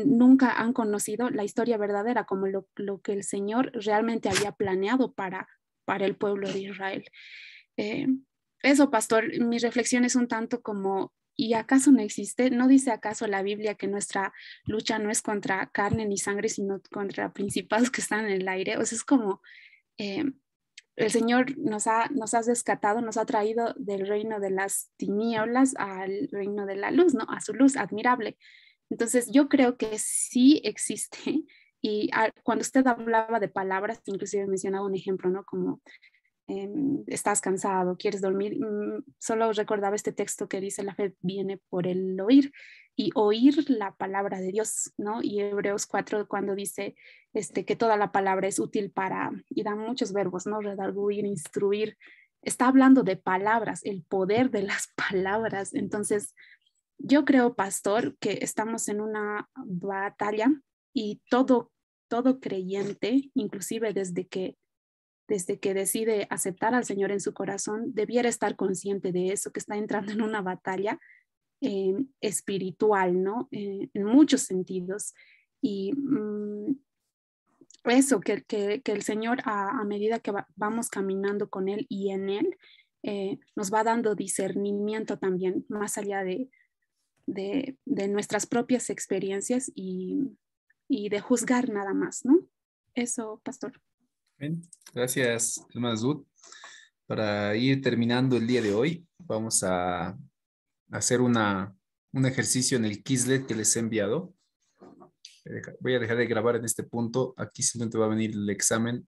nunca han conocido la historia verdadera, como lo que el Señor realmente había planeado para el pueblo de Israel. Eso, pastor, mi reflexión es un tanto como, ¿y acaso no existe? ¿No dice acaso la Biblia que nuestra lucha no es contra carne ni sangre, sino contra principados que están en el aire? O sea, es como, el Señor nos ha rescatado, nos ha traído del reino de las tinieblas al reino de la luz, ¿no? A su luz admirable. Entonces, yo creo que sí existe. Y cuando usted hablaba de palabras, inclusive mencionaba un ejemplo, ¿no? Como estás cansado, quieres dormir. Solo recordaba este texto que dice, la fe viene por el oír, y oír la palabra de Dios, ¿no? Y Hebreos 4, cuando dice que toda la palabra es útil para, y dan muchos verbos, ¿no? Redarguir, instruir. Está hablando de palabras, el poder de las palabras. Entonces, yo creo, pastor, que estamos en una batalla, y todo creyente, inclusive desde que decide aceptar al Señor en su corazón, debiera estar consciente de eso, que está entrando en una batalla espiritual, ¿no? En muchos sentidos. Y eso, que el Señor, a medida que vamos caminando con Él y en Él, nos va dando discernimiento también, más allá de nuestras propias experiencias, y de juzgar nada más, ¿no? Eso, pastor. Bien, gracias, hermana Zud. Para ir terminando el día de hoy, vamos a hacer un ejercicio en el Quizlet que les he enviado. Voy a dejar de grabar en este punto. Aquí simplemente va a venir el examen